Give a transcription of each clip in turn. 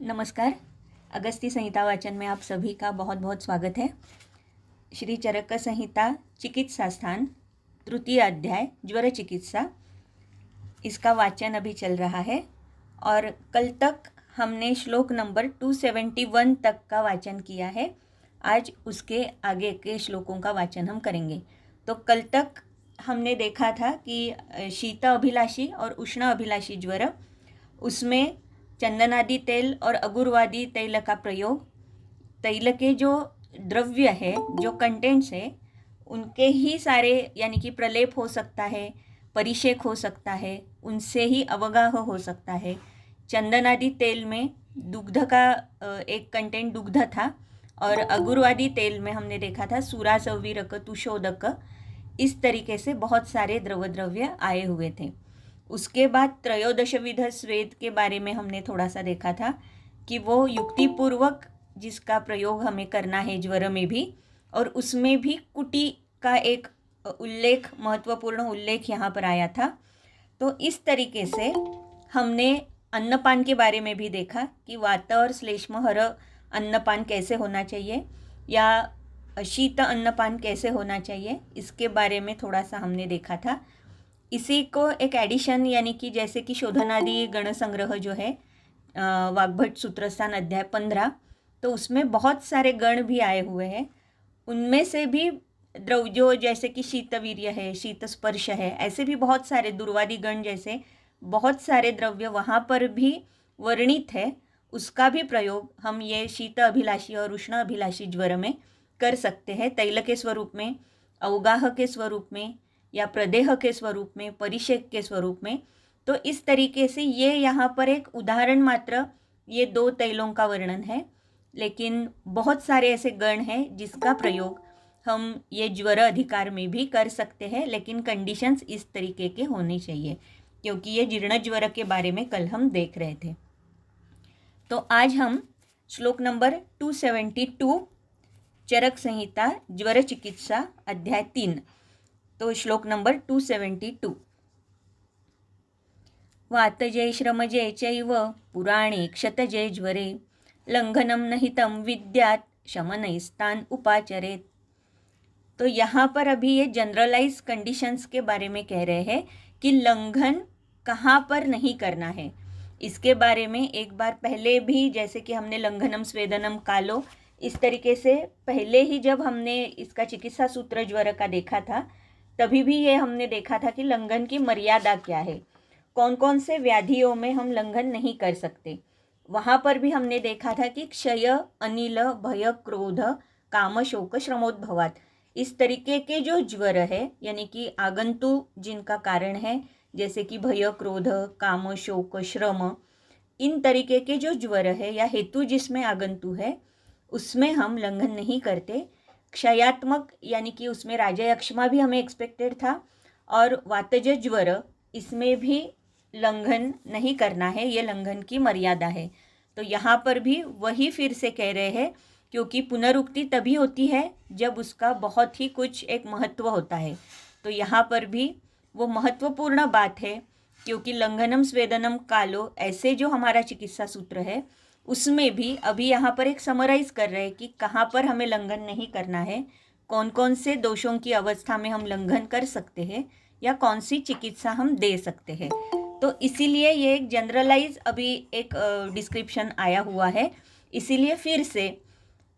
नमस्कार। अगस्ती संहिता वाचन में आप सभी का बहुत बहुत स्वागत है। श्री चरक संहिता चिकित्सा स्थान तृतीय अध्याय ज्वर चिकित्सा, इसका वाचन अभी चल रहा है और कल तक हमने श्लोक नंबर 271 तक का वाचन किया है। आज उसके आगे के श्लोकों का वाचन हम करेंगे। तो कल तक हमने देखा था कि शीत अभिलाषी और उष्ण अभिलाषी ज्वर, उसमें चंदनादि तेल और अगुरवादी तैल का प्रयोग, तैल के जो द्रव्य है, जो कंटेंट्स है, उनके ही सारे यानी कि प्रलेप हो सकता है, परिषेक हो सकता है, उनसे ही अवगाह हो सकता है। चंदनादि तेल में दुग्ध का एक कंटेंट दुग्ध था और अगुरवादी तेल में हमने देखा था सूरा सवीरक तुषोदक। इस तरीके से बहुत सारे द्रव्य आए हुए थे। उसके बाद त्रयोदश विध स्वेद के बारे में हमने थोड़ा सा देखा था कि वो युक्तिपूर्वक जिसका प्रयोग हमें करना है ज्वर में भी, और उसमें भी कुटी का एक उल्लेख, महत्वपूर्ण उल्लेख यहाँ पर आया था। तो इस तरीके से हमने अन्नपान के बारे में भी देखा कि वात और श्लेष्महर अन्नपान कैसे होना चाहिए या शीत अन्नपान कैसे होना चाहिए, इसके बारे में थोड़ा सा हमने देखा था। इसी को एक एडिशन यानी कि जैसे कि शोधनादि गण संग्रह जो है वाग्भट सूत्रस्थान अध्याय 15, तो उसमें बहुत सारे गण भी आए हुए हैं। उनमें से भी द्रव्यो जैसे कि शीतवीर्य है, शीत स्पर्श है, ऐसे भी बहुत सारे दुर्वादि गण जैसे बहुत सारे द्रव्य वहाँ पर भी वर्णित है। उसका भी प्रयोग हम ये शीत अभिलाषी और उष्ण अभिलाषी ज्वर में कर सकते हैं, तैल के स्वरूप में, अवगाह के स्वरूप में या प्रदेह के स्वरूप में, परिषेक के स्वरूप में। तो इस तरीके से ये यहाँ पर एक उदाहरण मात्र ये दो तैलों का वर्णन है, लेकिन बहुत सारे ऐसे गण हैं जिसका प्रयोग हम ये ज्वर अधिकार में भी कर सकते हैं, लेकिन कंडीशंस इस तरीके के होने चाहिए, क्योंकि ये जीर्ण ज्वर के बारे में कल हम देख रहे थे। तो आज हम श्लोक नंबर 272 चरक संहिता ज्वर चिकित्सा अध्याय 3, तो श्लोक नंबर 272। वातजे श्रमजे चैव पुराणे क्षतजे ज्वरे लंघनम नहितम विद्यात शमनैस्तान उपाचरेत। तो यहाँ पर अभी ये जनरलाइज कंडीशंस के बारे में कह रहे हैं कि लंघन कहाँ पर नहीं करना है। इसके बारे में एक बार पहले भी, जैसे कि हमने लंघनम स्वेदनम कालो, इस तरीके से पहले ही जब हमने इसका चिकित्सा सूत्र ज्वर का देखा था, तभी भी ये हमने देखा था कि लंघन की मर्यादा क्या है, कौन कौन से व्याधियों में हम लंघन नहीं कर सकते। वहाँ पर भी हमने देखा था कि क्षय, अनिल, भय, क्रोध, काम, शोक, श्रमोद्भवात, इस तरीके के जो ज्वर है यानी कि आगंतु जिनका कारण है, जैसे कि भय, क्रोध, काम, शोक, श्रम, इन तरीके के जो ज्वर है या हेतु जिसमें आगंतु है, उसमें हम लंघन नहीं करते। क्षयात्मक यानी कि उसमें राजयक्ष्मा भी हमें एक्सपेक्टेड था, और वातज ज्वर, इसमें भी लंघन नहीं करना है, ये लंघन की मर्यादा है। तो यहाँ पर भी वही फिर से कह रहे हैं, क्योंकि पुनरुक्ति तभी होती है जब उसका बहुत ही कुछ एक महत्व होता है। तो यहाँ पर भी वो महत्वपूर्ण बात है, क्योंकि लंघनम स्वेदनम कालो ऐसे जो हमारा चिकित्सा सूत्र है, उसमें भी अभी यहाँ पर एक समराइज कर रहे हैं कि कहाँ पर हमें लंघन नहीं करना है, कौन कौन से दोषों की अवस्था में हम लंघन कर सकते हैं या कौन सी चिकित्सा हम दे सकते हैं। तो इसीलिए ये एक जनरलाइज अभी एक डिस्क्रिप्शन आया हुआ है। इसीलिए फिर से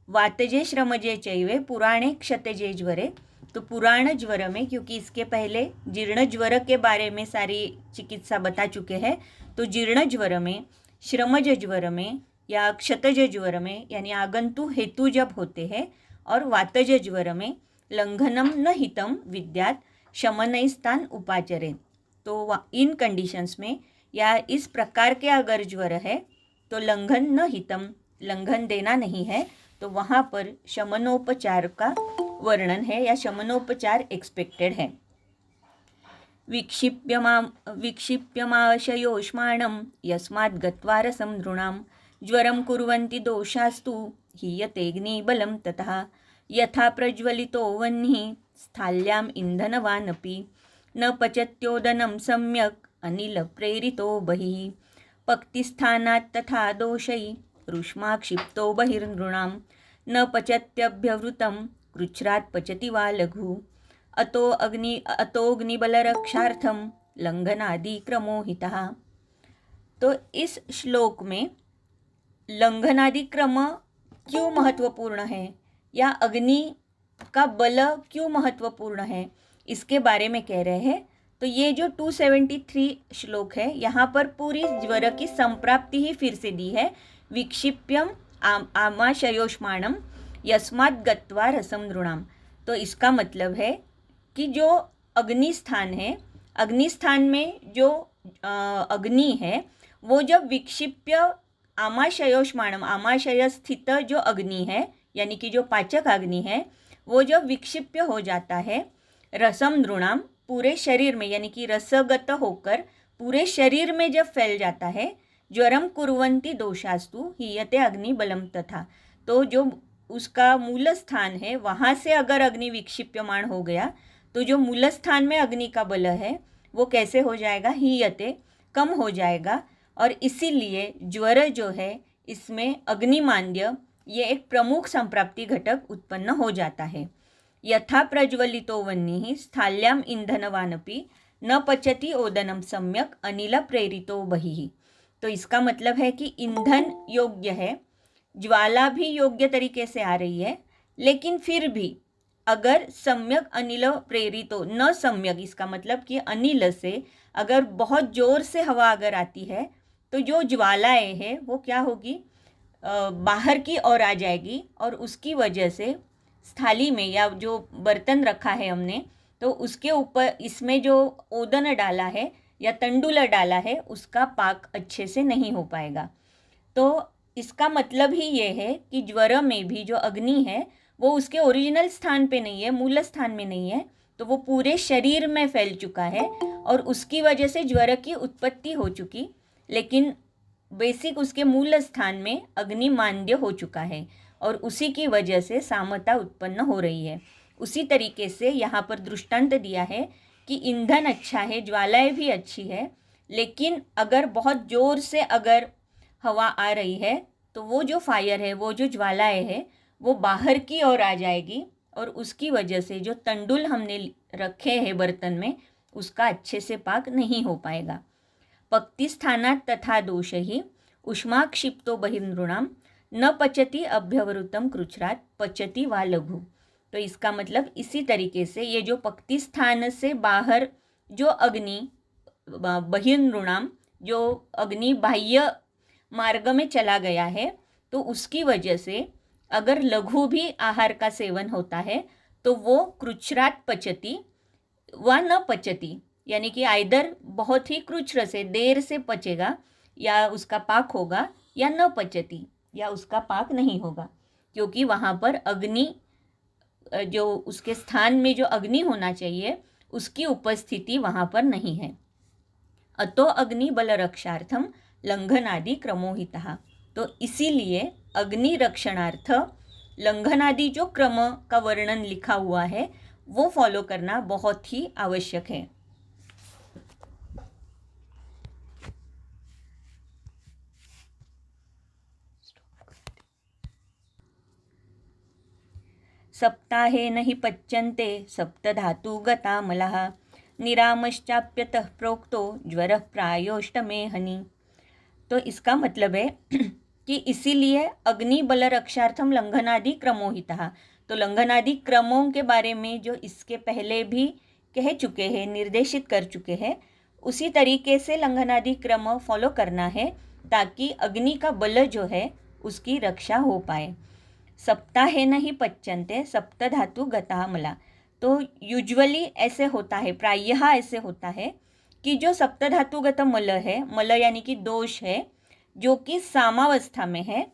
वातजे श्रमजे चैवे पुराणे क्षतजे ज्वरे, तो पुराण ज्वर में, क्योंकि इसके पहले जीर्ण ज्वर के बारे में सारी चिकित्सा बता चुके हैं, तो जीर्ण ज्वर में, श्रमज ज्वर में या क्षतज ज्वर में यानी आगंतु हेतु जब होते हैं, और वातज ज्वर में लंघनम न हितम विद्यात शमनैस्तान उपाचरे। तो इन कंडीशंस में या इस प्रकार के अगर ज्वर है तो लंघन न हितम, लंघन देना नहीं है, तो वहाँ पर शमनोपचार का वर्णन है या शमनोपचार एक्सपेक्टेड है। विक्षिप्यमाशयोष्माणं यस्माद् गत्वा रसं नृणां ज्वरं कुर्वन्ति दोषास्तु हीयतेऽग्निबलं ततः यथा प्रज्वलितो वह्निः स्थाल्याम् इन्धनवानपि न पचत्योदनं सम्यक् अनिलप्रेरितो बहिः पक्तिस्थानात् तथा दोषै रुष्माक्षिप्तो बहिर्नृणां न पचत्यभ्यवृतं कृच्छ्रात् पचति वा लघु अतोऽग्निबलरक्षार्थं लंघनादि क्रमो हितः। तो इस श्लोक में लंघनादि क्रम क्यों महत्वपूर्ण है या अग्नि का बल क्यों महत्वपूर्ण है, इसके बारे में कह रहे हैं। तो ये जो 273 श्लोक है, यहाँ पर पूरी ज्वर की संप्राप्ति ही फिर से दी है। विक्षिप्यम आमाशयोष्माणम यस्मात् गत्वा रसम नृणाम। तो इसका मतलब है कि जो अग्निस्थान है, अग्निस्थान में जो अग्नि है वो जब विक्षिप्य आमाशयोष्माणम, आमाशय स्थित जो अग्नि है यानी कि जो पाचक अग्नि है, वो जब विक्षिप्य हो जाता है रसम नृणाम, पूरे शरीर में यानी कि रसगत होकर पूरे शरीर में जब फैल जाता है, ज्वरम कुर्वन्ति दोषास्तु हीयते अग्नि बलम तथा। तो जो उसका मूल स्थान है वहाँ से अगर अग्नि विक्षिप्यमान हो गया तो जो मूल स्थान में अग्नि का बल है वो कैसे हो जाएगा, हीयते, कम हो जाएगा। और इसीलिए ज्वर जो है इसमें अग्निमांद्य ये एक प्रमुख संप्राप्ति घटक उत्पन्न हो जाता है। यथा प्रज्वलितो वह्निः स्थाल्याम ईंधनवानपि न पचति ओदनम सम्यक अनिल प्रेरितो बहिः। तो इसका मतलब है कि ईंधन योग्य है, ज्वाला भी योग्य तरीके से आ रही है, लेकिन फिर भी अगर सम्यक अनिल प्रेरितो, न सम्यक इसका मतलब कि अनिल से अगर बहुत जोर से हवा अगर आती है तो जो ज्वालाएँ हैं वो क्या होगी, बाहर की ओर आ जाएगी और उसकी वजह से थाली में या जो बर्तन रखा है हमने तो उसके ऊपर इसमें जो ओदन डाला है या तंडुल डाला है उसका पाक अच्छे से नहीं हो पाएगा। तो इसका मतलब ही ये है कि ज्वर में भी जो अग्नि है वो उसके ओरिजिनल स्थान पे नहीं है, मूल स्थान में नहीं है, तो वो पूरे शरीर में फैल चुका है और उसकी वजह से ज्वर की उत्पत्ति हो चुकी, लेकिन बेसिक उसके मूल स्थान में अग्निमांद्य हो चुका है और उसी की वजह से सामता उत्पन्न हो रही है। उसी तरीके से यहाँ पर दृष्टांत दिया है कि ईंधन अच्छा है, ज्वालाएँ भी अच्छी है, लेकिन अगर बहुत ज़ोर से अगर हवा आ रही है तो वो जो फायर है, वो जो ज्वालाएँ है वो बाहर की ओर आ जाएगी और उसकी वजह से जो तंडुल हमने रखे हैं बर्तन में उसका अच्छे से पाक नहीं हो पाएगा। पक्तिस्थानात् तथा दोषैः उष्माक्षिप्तो बहिर्नृणां न पचति अभ्यवृतं कृच्छ्रात् पचति वा लघु। तो इसका मतलब इसी तरीके से ये जो पक्ति स्थान से बाहर जो अग्नि बहिर्नृणां, जो अग्नि बाह्य मार्ग में चला गया है, तो उसकी वजह से अगर लघु भी आहार का सेवन होता है तो वो कृच्छ्रात् पचति व न पचति, यानी कि आइदर बहुत ही कृच्छ्र से देर से पचेगा या उसका पाक होगा, या न पचति या उसका पाक नहीं होगा, क्योंकि वहाँ पर अग्नि जो उसके स्थान में जो अग्नि होना चाहिए उसकी उपस्थिति वहाँ पर नहीं है। अतो अग्नि बल रक्षार्थम लंघनादि क्रमोहितः। तो इसीलिए अग्नि रक्षणार्थ लंघनादि जो क्रम का वर्णन लिखा हुआ है वो फॉलो करना बहुत ही आवश्यक है। सप्ताहेन हि पच्यन्ते सप्तधातुगतामलः निरामश्चाप्यतः प्रोक्तो ज्वरः प्रायोष्टमे हनि। तो इसका मतलब है कि इसीलिए अग्नि बल रक्षार्थम लंघनादि क्रमोहितः। तो लंघनादि क्रमों के बारे में जो इसके पहले भी कह चुके हैं, निर्देशित कर चुके हैं, उसी तरीके से लंघनादि क्रम फॉलो करना है ताकि अग्नि का बल जो है उसकी रक्षा हो पाए। सप्ताहेन ही पच्यन्ते सप्तधातु गतामला। तो यूजुअली ऐसे होता है, प्रायः ऐसे होता है कि जो सप्तधातुगत मल है, मल यानी कि दोष है, जो कि सामावस्था में है,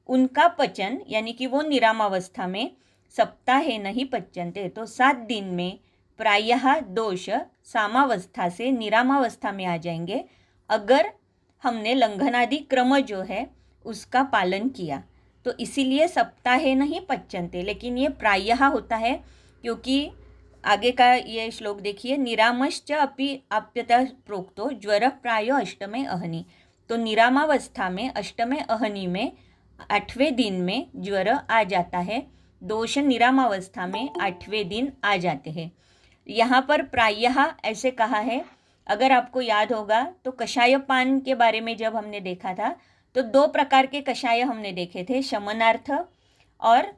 उनका पचन यानी कि वो निरामावस्था में सप्ताहेन ही पच्यन्ते। तो 7 दिन में प्रायः दोष सामावस्था से निरामावस्था में आ जाएंगे अगर हमने लंघनादि क्रम जो है उसका पालन किया। तो इसीलिए सप्ताहेन ही पच्यन्ते, लेकिन ये प्रायः होता है क्योंकि आगे का ये श्लोक देखिए, निरामश्च अपि आप्यतः प्रोक्तो ज्वर प्रायो अष्टमे अहनि। तो निरामावस्था में अष्टमे अहनी में 8वें दिन में ज्वर आ जाता है। दोष निरामावस्था में 8वें दिन आ जाते हैं। यहाँ पर प्रायः ऐसे कहा है, अगर आपको याद होगा तो कषाय पान के बारे में जब हमने देखा था तो 2 प्रकार के कषाय हमने देखे थे, शमनार्थ और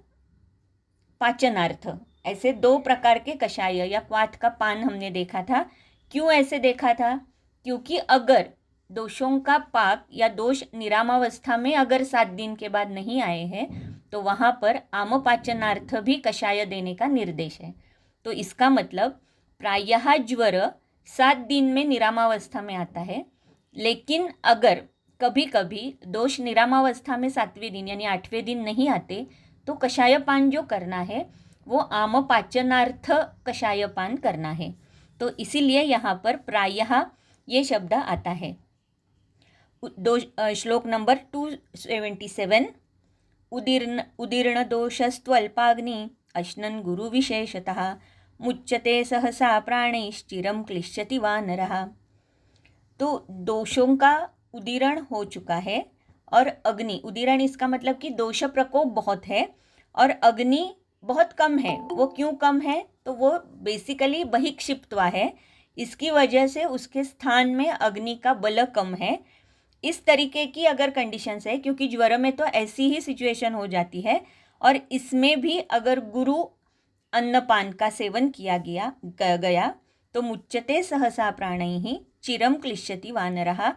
पाचनार्थ। ऐसे 2 प्रकार के कषाय या क्वाथ का पान हमने देखा था। क्यों ऐसे देखा था? क्योंकि अगर दोषों का पाक या दोष निरामावस्था में अगर 7 दिन के बाद नहीं आए हैं तो वहाँ पर आमपाचनार्थ भी कषाय देने का निर्देश है। तो इसका मतलब प्रायः ज्वर 7 दिन में निरामावस्था में आता है, लेकिन अगर कभी कभी दोष निरामावस्था में 7वें दिन यानी 8वें दिन नहीं आते तो कषाय पान जो करना है वो आमपाचनार्थ कषाय पान करना है। तो इसीलिए यहाँ पर प्रायः ये शब्द आता है। श्लोक नंबर 277, उदीर्ण दोषस्त्वल्पाग्नि अश्नन् गुरु विशेषतः मुच्यते सहसा प्राणैश्चिरं क्लिश्यति वानरः। तो दोषों का उदीरण हो चुका है और अग्नि, उदीरण इसका मतलब कि दोष प्रकोप बहुत है और अग्नि बहुत कम है। वो क्यों कम है? तो वो बेसिकली बहिक्षिप्त्वा है, इसकी वजह से उसके स्थान में अग्नि का बल कम है। इस तरीके की अगर कंडीशंस है, क्योंकि ज्वर में तो ऐसी ही सिचुएशन हो जाती है, और इसमें भी अगर गुरु अन्नपान का सेवन किया गया तो मुच्यते सहसा प्राणैः चिरम क्लिश्यति वानरः।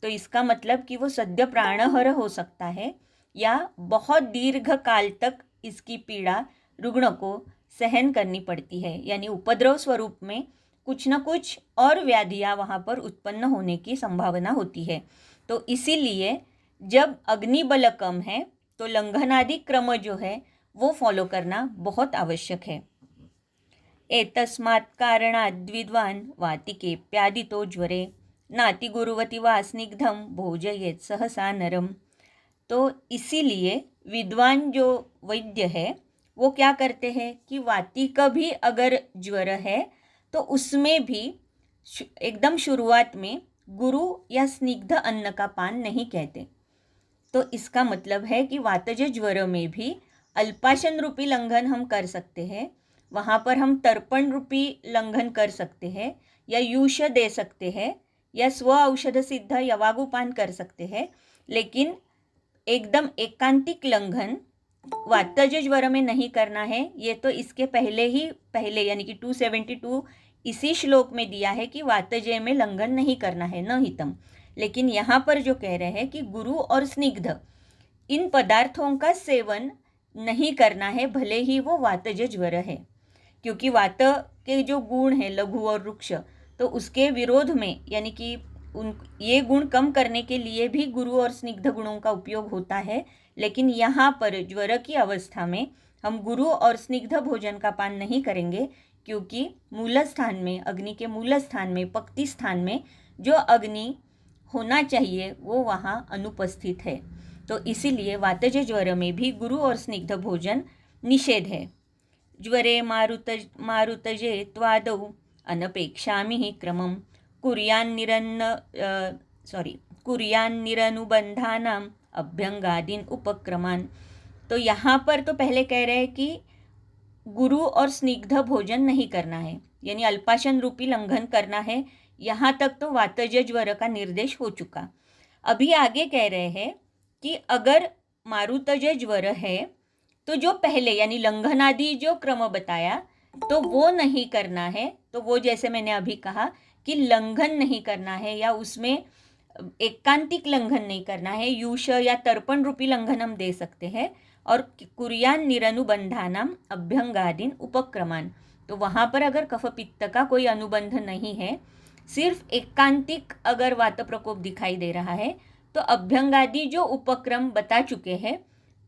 तो इसका मतलब कि वो सद्य प्राणहर हो सकता है या बहुत दीर्घ काल तक इसकी पीड़ा रुग्ण को सहन करनी पड़ती है, यानी उपद्रव स्वरूप में कुछ न कुछ और व्याधियाँ वहाँ पर उत्पन्न होने की संभावना होती है। तो इसीलिए जब अग्निबल कम है तो लंघनादि क्रम जो है वो फॉलो करना बहुत आवश्यक है। एतस्मात् कारणाद् विद्वान् वातिकेऽप्यादितो ज्वरे नाति गुरुवति वा स्निग्धम भोजयेत् सहसा नरम। तो इसीलिए विद्वान जो वैद्य है वो क्या करते हैं कि वाति का भी अगर ज्वर है तो उसमें भी एकदम शुरुआत में गुरु या स्निग्ध अन्न का पान नहीं कहते। तो इसका मतलब है कि वातज ज्वर में भी अल्पाशन रूपी लंघन हम कर सकते हैं, वहाँ पर हम तर्पण रूपी लंघन कर सकते हैं या यूष दे सकते हैं या स्व औषध सिद्ध यवागुपान कर सकते हैं, लेकिन एकदम एकांतिक लंघन वातज ज्वर में नहीं करना है। ये तो इसके पहले यानी कि 272 इसी श्लोक में दिया है कि वातजय में लंघन नहीं करना है, न हितम। लेकिन यहाँ पर जो कह रहे हैं कि गुरु और स्निग्ध इन पदार्थों का सेवन नहीं करना है, भले ही वो वातज ज्वर है, क्योंकि वात के जो गुण हैं लघु और रुक्ष, तो उसके विरोध में यानी कि ये गुण कम करने के लिए भी गुरु और स्निग्ध गुणों का उपयोग होता है। लेकिन यहाँ पर ज्वर की अवस्था में हम गुरु और स्निग्ध भोजन का पान नहीं करेंगे, क्योंकि मूल स्थान में, अग्नि के मूल स्थान में, पक्ति स्थान में जो अग्नि होना चाहिए वो वहाँ अनुपस्थित है। तो इसीलिए वातज ज्वर में भी गुरु और स्निग्ध भोजन निषेध है। ज्वरे मारुतजे त्वादौ अनपेक्षामि हि क्रमं कुर्यान्निरनुबंधानाम अभ्यंगादीन उपक्रमान। तो यहाँ पर तो पहले कह रहे हैं कि गुरु और स्निग्ध भोजन नहीं करना है, यानी अल्पाशन रूपी लंघन करना है। यहाँ तक तो वातज ज्वर का निर्देश हो चुका। अभी आगे कह रहे हैं कि अगर मारुतज ज्वर है तो जो पहले यानी लंघनादि जो क्रम बताया तो वो नहीं करना है। तो वो जैसे मैंने अभी कहा कि लंघन नहीं करना है या उसमें एकांतिक लंघन नहीं करना है, यूष या तर्पण रूपी लंघन हम दे सकते हैं। और कुर्यान निरनुबंधानाम अभ्यंगादीन उपक्रमान, तो वहाँ पर अगर कफ पित्त का कोई अनुबंध नहीं है, सिर्फ एकांतिक अगर वात प्रकोप दिखाई दे रहा है, तो अभ्यंगादि जो उपक्रम बता चुके हैं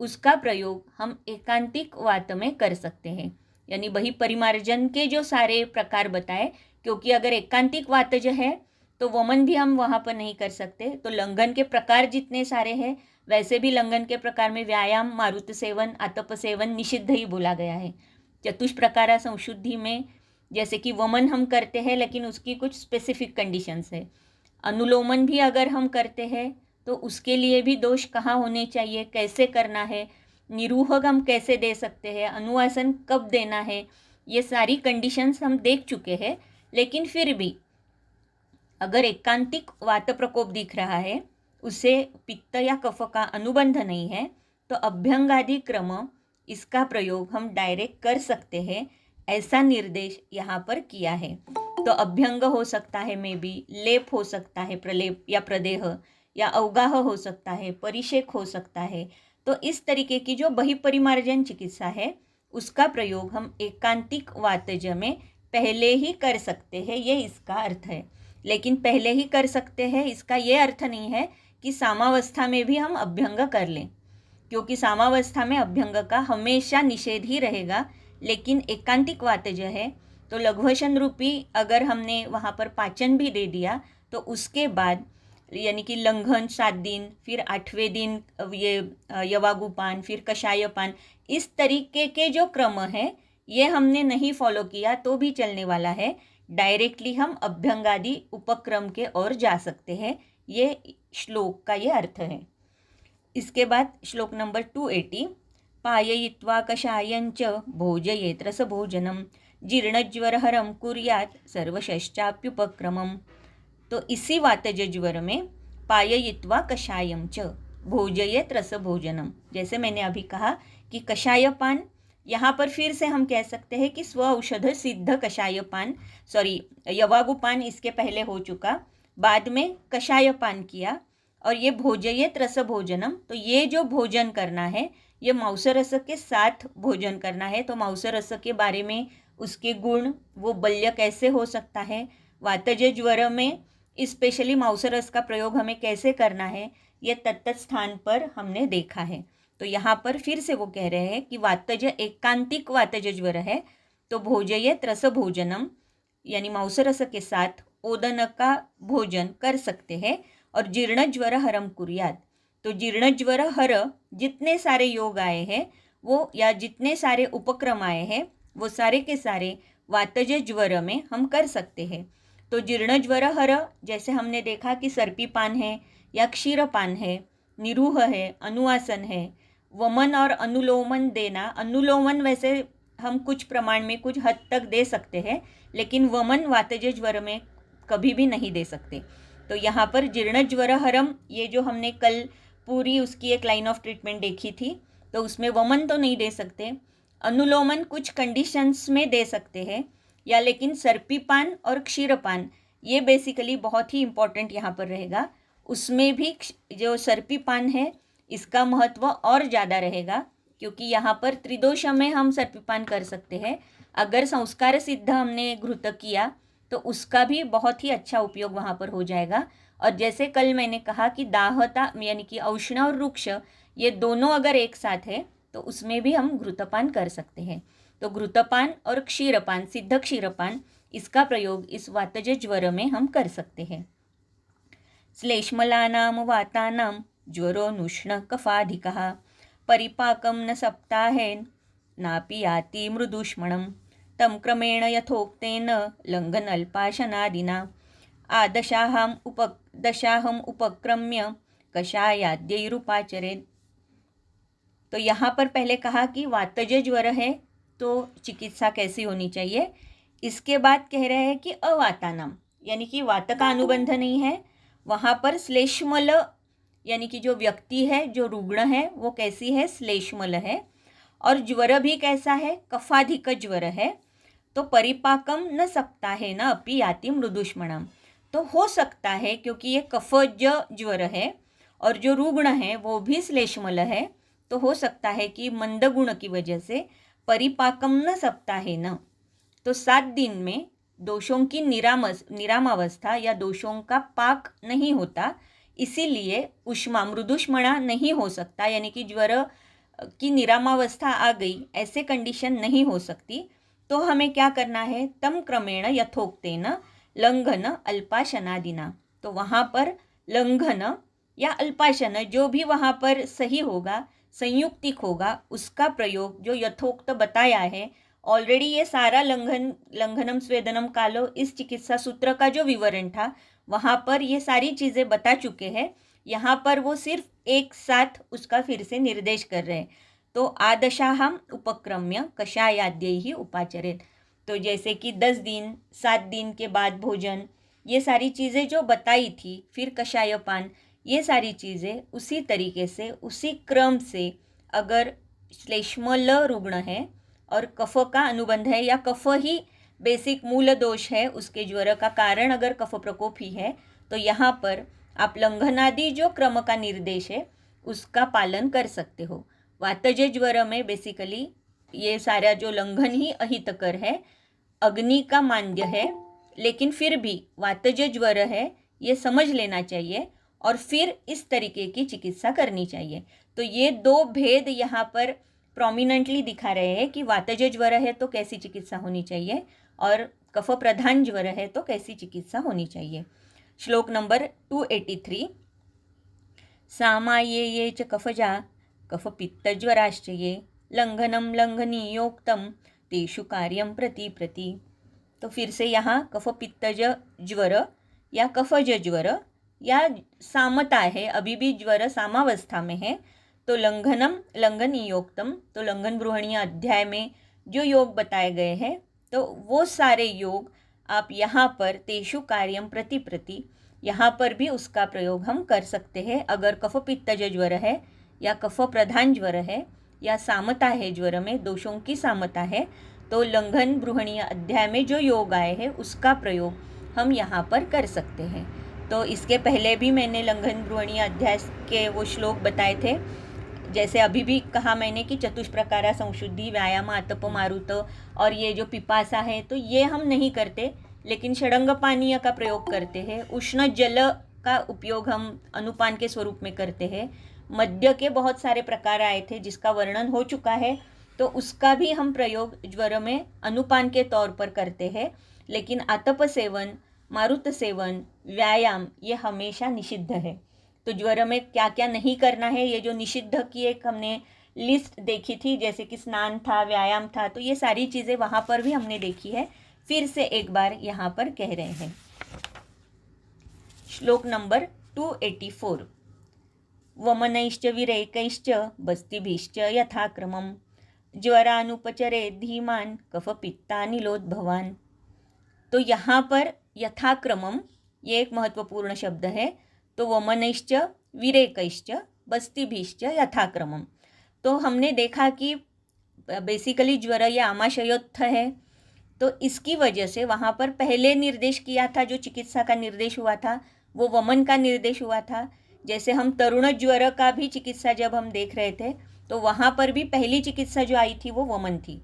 उसका प्रयोग हम एकांतिक वात में कर सकते हैं। यानी वही परिमार्जन के जो सारे प्रकार बताए, क्योंकि अगर एकांतिक वातज है तो वमन भी हम वहाँ पर नहीं कर सकते। तो लंघन के प्रकार जितने सारे हैं वैसे भी लंघन के प्रकार में व्यायाम, मारुत सेवन, आतप सेवन निषिद्ध ही बोला गया है। चतुष्प्रकारा संशुद्धि में जैसे कि वमन हम करते हैं लेकिन उसकी कुछ स्पेसिफिक कंडीशंस है। अनुलोमन भी अगर हम करते हैं तो उसके लिए भी दोष कहाँ होने चाहिए, कैसे करना है, निरूहक हम कैसे दे सकते हैं, अनुवासन कब देना है, ये सारी कंडीशंस हम देख चुके हैं। लेकिन फिर भी अगर एकांतिक वात प्रकोप दिख रहा है, उसे पित्त या कफ का अनुबंध नहीं है, तो अभ्यंगादि क्रम इसका प्रयोग हम डायरेक्ट कर सकते हैं, ऐसा निर्देश यहाँ पर किया है। तो अभ्यंग हो सकता है, मे बी लेप हो सकता है, प्रलेप या प्रदेह, या अवगाह हो सकता है, परिषेक हो सकता है। तो इस तरीके की जो बहिपरिमार्जन चिकित्सा है उसका प्रयोग हम एकांतिक वातज में पहले ही कर सकते हैं, ये इसका अर्थ है। लेकिन पहले ही कर सकते हैं इसका ये अर्थ नहीं है कि सामावस्था में भी हम अभ्यंग कर लें, क्योंकि सामावस्था में अभ्यंग का हमेशा निषेध ही रहेगा। लेकिन एकांतिक वातज है तो लघुवशन रूपी अगर हमने वहाँ पर पाचन भी दे दिया तो उसके बाद यानी कि लंघन 7 दिन, फिर 8वें दिन ये यवागुपान, फिर कषायपान, इस तरीके के जो क्रम है ये हमने नहीं फॉलो किया तो भी चलने वाला है। डायरेक्टली हम अभ्यंगादि उपक्रम के ओर जा सकते हैं, ये श्लोक का ये अर्थ है। इसके बाद श्लोक नंबर 280, पाययित्वा कषायंच भोजयेत् रसभोजनम जीर्णज्वरहरम कुर्यात् सर्वशश्चाप्युपक्रमम। तो इसी वातज ज्वर में पाययित्वा कषायम च भोजयेत् रसभोजनम, जैसे मैंने अभी कहा कि कषायपान, यहाँ पर फिर से हम कह सकते हैं कि स्व औषध सिद्ध कषायपान, यवागुपान इसके पहले हो चुका, बाद में कषायपान किया, और ये भोजयेत् रसभोजनम, तो ये जो भोजन करना है ये मांसरस के साथ भोजन करना है। तो मांसरस के बारे में, उसके गुण, वो बल्य कैसे हो सकता है, वातज ज्वर में स्पेशली मांसरस का प्रयोग हमें कैसे करना है, ये तत्त स्थान पर हमने देखा है। तो यहाँ पर फिर से वो कह रहे हैं कि वातज एकांतिक वातज ज्वर है तो भोजयेत् रसभोजनम यानी मांसरस के साथ ओदन का भोजन कर सकते हैं, और जीर्ण ज्वर हरम कुर्यात्, तो जीर्ण ज्वर हर जितने सारे योग आए हैं वो, या जितने सारे उपक्रम आए हैं वो सारे के सारे वातज ज्वर में हम कर सकते हैं। तो जीर्ण ज्वर हर जैसे हमने देखा कि सर्पीपान है या क्षीरपान है, निरूह है, अनुवासन है, वमन और अनुलोमन देना। अनुलोमन वैसे हम कुछ प्रमाण में कुछ हद तक दे सकते हैं, लेकिन वमन वातज ज्वर में कभी भी नहीं दे सकते। तो यहाँ पर जीर्ण ज्वर हरम, ये जो हमने कल पूरी उसकी एक लाइन ऑफ ट्रीटमेंट देखी थी, तो उसमें वमन तो नहीं दे सकते, अनुलोमन कुछ कंडीशंस में दे सकते हैं, या लेकिन सर्पीपान और क्षीरपान ये बेसिकली बहुत ही इम्पॉर्टेंट यहाँ पर रहेगा। उसमें भी जो सर्पीपान है इसका महत्व और ज़्यादा रहेगा, क्योंकि यहाँ पर त्रिदोष में हम सर्पीपान कर सकते हैं। अगर संस्कार सिद्ध हमने घृत किया तो उसका भी बहुत ही अच्छा उपयोग वहाँ पर हो जाएगा। और जैसे कल मैंने कहा कि दाहता यानी कि औष्ण और रुक्ष ये दोनों अगर एक साथ है तो उसमें भी हम घृतपान कर सकते हैं। तो घृतपान और क्षीरपान, सिद्ध क्षीरपान, इसका प्रयोग इस वातज ज्वर में हम कर सकते हैं। श्लेष्मलानां वातानां ज्वरोनुष्ण कफाधिकः परिपाकं न सप्ताहेन नापि याति मृदुष्मणं तं क्रमेण यथोक्तेन लङ्घनल्पाशनादिना दशाहम उपक्रम्य कषायाद्यैरुपाचरेत्। तो यहाँ पर पहले कहा कि वातज ज्वर है तो चिकित्सा कैसी होनी चाहिए, इसके बाद कह रहे हैं कि अवातानाम यानी कि वात का अनुबंध नहीं है, वहाँ पर श्लेष्मल यानी कि जो व्यक्ति है, जो रुग्ण है, वो कैसी है, श्लेष्मल है, और ज्वर भी कैसा है, कफाधिक ज्वर है। तो परिपाकम न सप्ताहे न अपि याति मृदुष्मणम, तो हो सकता है क्योंकि ये कफज ज्वर है और जो रुग्ण है वो भी श्लेष्मल है, तो हो सकता है कि मंद गुण की वजह से परिपाकम न सप्ताहे न, तो 7 दिन में दोषों की निरामावस्था या दोषों का पाक नहीं होता, इसीलिए उष्मा मृदुष्मणा नहीं हो सकता, यानी कि ज्वर की निरामावस्था आ गई ऐसे कंडीशन नहीं हो सकती। तो हमें क्या करना है, तम क्रमेण यथोक्तेन लंघन अल्पाशनादिना, तो वहाँ पर लंघन या अल्पाशन जो भी वहाँ पर सही होगा, संयुक्तिक होगा, उसका प्रयोग जो यथोक्त बताया है ऑलरेडी, ये सारा लंघनम स्वेदनम कालो इस चिकित्सा सूत्र का जो विवरण था वहाँ पर ये सारी चीज़ें बता चुके हैं। यहाँ पर वो सिर्फ एक साथ उसका फिर से निर्देश कर रहे हैं। तो आदशाहम उपक्रम्य कषायाद्यैहि उपाचरेत। तो जैसे कि 10 दिन 7 दिन के बाद भोजन, ये सारी चीज़ें जो बताई थी, फिर कषायपान, ये सारी चीज़ें उसी तरीके से उसी क्रम से, अगर श्लेष्मल रुग्ण है और कफ का अनुबंध है या कफ ही बेसिक मूल दोष है, उसके ज्वर का कारण अगर कफ प्रकोप ही है, तो यहाँ पर आप लंघनादि जो क्रम का निर्देश है उसका पालन कर सकते हो। वातज ज्वर में बेसिकली ये सारा जो लंघन ही अहितकर है, अग्नि का मांद्य है, लेकिन फिर भी वातज ज्वर है ये समझ लेना चाहिए और फिर इस तरीके की चिकित्सा करनी चाहिए। तो ये दो भेद यहाँ पर प्रोमिनेंटली दिखा रहे हैं कि वातज ज्वर है तो कैसी चिकित्सा होनी चाहिए और कफ प्रधान ज्वर है तो कैसी चिकित्सा होनी चाहिए। श्लोक नंबर 283। सामाये ये च कफजा कफपित्तज्वराश्च ये लंघनम लंघनीयोक्तम तेषु कार्यम प्रति। तो फिर से यहाँ कफपित्तज ज्वर या कफज ज्वर या सामता है, अभी भी ज्वर सामावस्था में है, तो लंघनम लंघनीयोक्तम, तो लंघन ब्रूहणीय अध्याय में जो योग बताए गए हैं तो वो सारे योग आप यहाँ पर तेषु कार्यम प्रति यहाँ पर भी उसका प्रयोग हम कर सकते हैं। अगर कफ पित्तज ज्वर है या कफ प्रधान ज्वर है या सामता है, ज्वर में दोषों की सामता है, तो लंघन ब्रूहणीय अध्याय में जो योग आए हैं उसका प्रयोग हम यहाँ पर कर सकते हैं। तो इसके पहले भी मैंने लंघन ब्रूहणीय अध्याय के वो श्लोक बताए थे, जैसे अभी भी कहा मैंने कि चतुष्प्रकारा संशुद्धि, व्यायाम, आतप, मारुत, और ये जो पिपासा है तो ये हम नहीं करते, लेकिन षडंग पानीय का प्रयोग करते हैं। उष्ण जल का उपयोग हम अनुपान के स्वरूप में करते हैं। मद्य के बहुत सारे प्रकार आए थे जिसका वर्णन हो चुका है, तो उसका भी हम प्रयोग ज्वर में अनुपान के तौर पर करते हैं। लेकिन आतप सेवन, मारुत सेवन, व्यायाम ये हमेशा निषिद्ध है। तो ज्वर में क्या क्या नहीं करना है, ये जो निषिद्ध की एक हमने लिस्ट देखी थी, जैसे कि स्नान था, व्यायाम था, तो ये सारी चीज़ें वहाँ पर भी हमने देखी है, फिर से एक बार यहाँ पर कह रहे हैं। श्लोक नंबर 284। वमनैश्च विरेकैश्च बस्तिभिश्च यथाक्रमं ज्वरानुपचरे धीमान कफपित्तानिलोद्भवान्। तो यहाँ पर यथाक्रमम ये एक महत्वपूर्ण शब्द है। तो वमनैश्च विरेकैश्च बस्तिभिश्च यथाक्रमम, तो हमने देखा कि बेसिकली ज्वर या आमाशयोत्थ है, तो इसकी वजह से वहाँ पर पहले निर्देश किया था, जो चिकित्सा का निर्देश हुआ था वो वमन का निर्देश हुआ था। जैसे हम तरुण ज्वर का भी चिकित्सा जब हम देख रहे थे तो वहाँ पर भी पहली चिकित्सा जो आई थी वो वमन थी,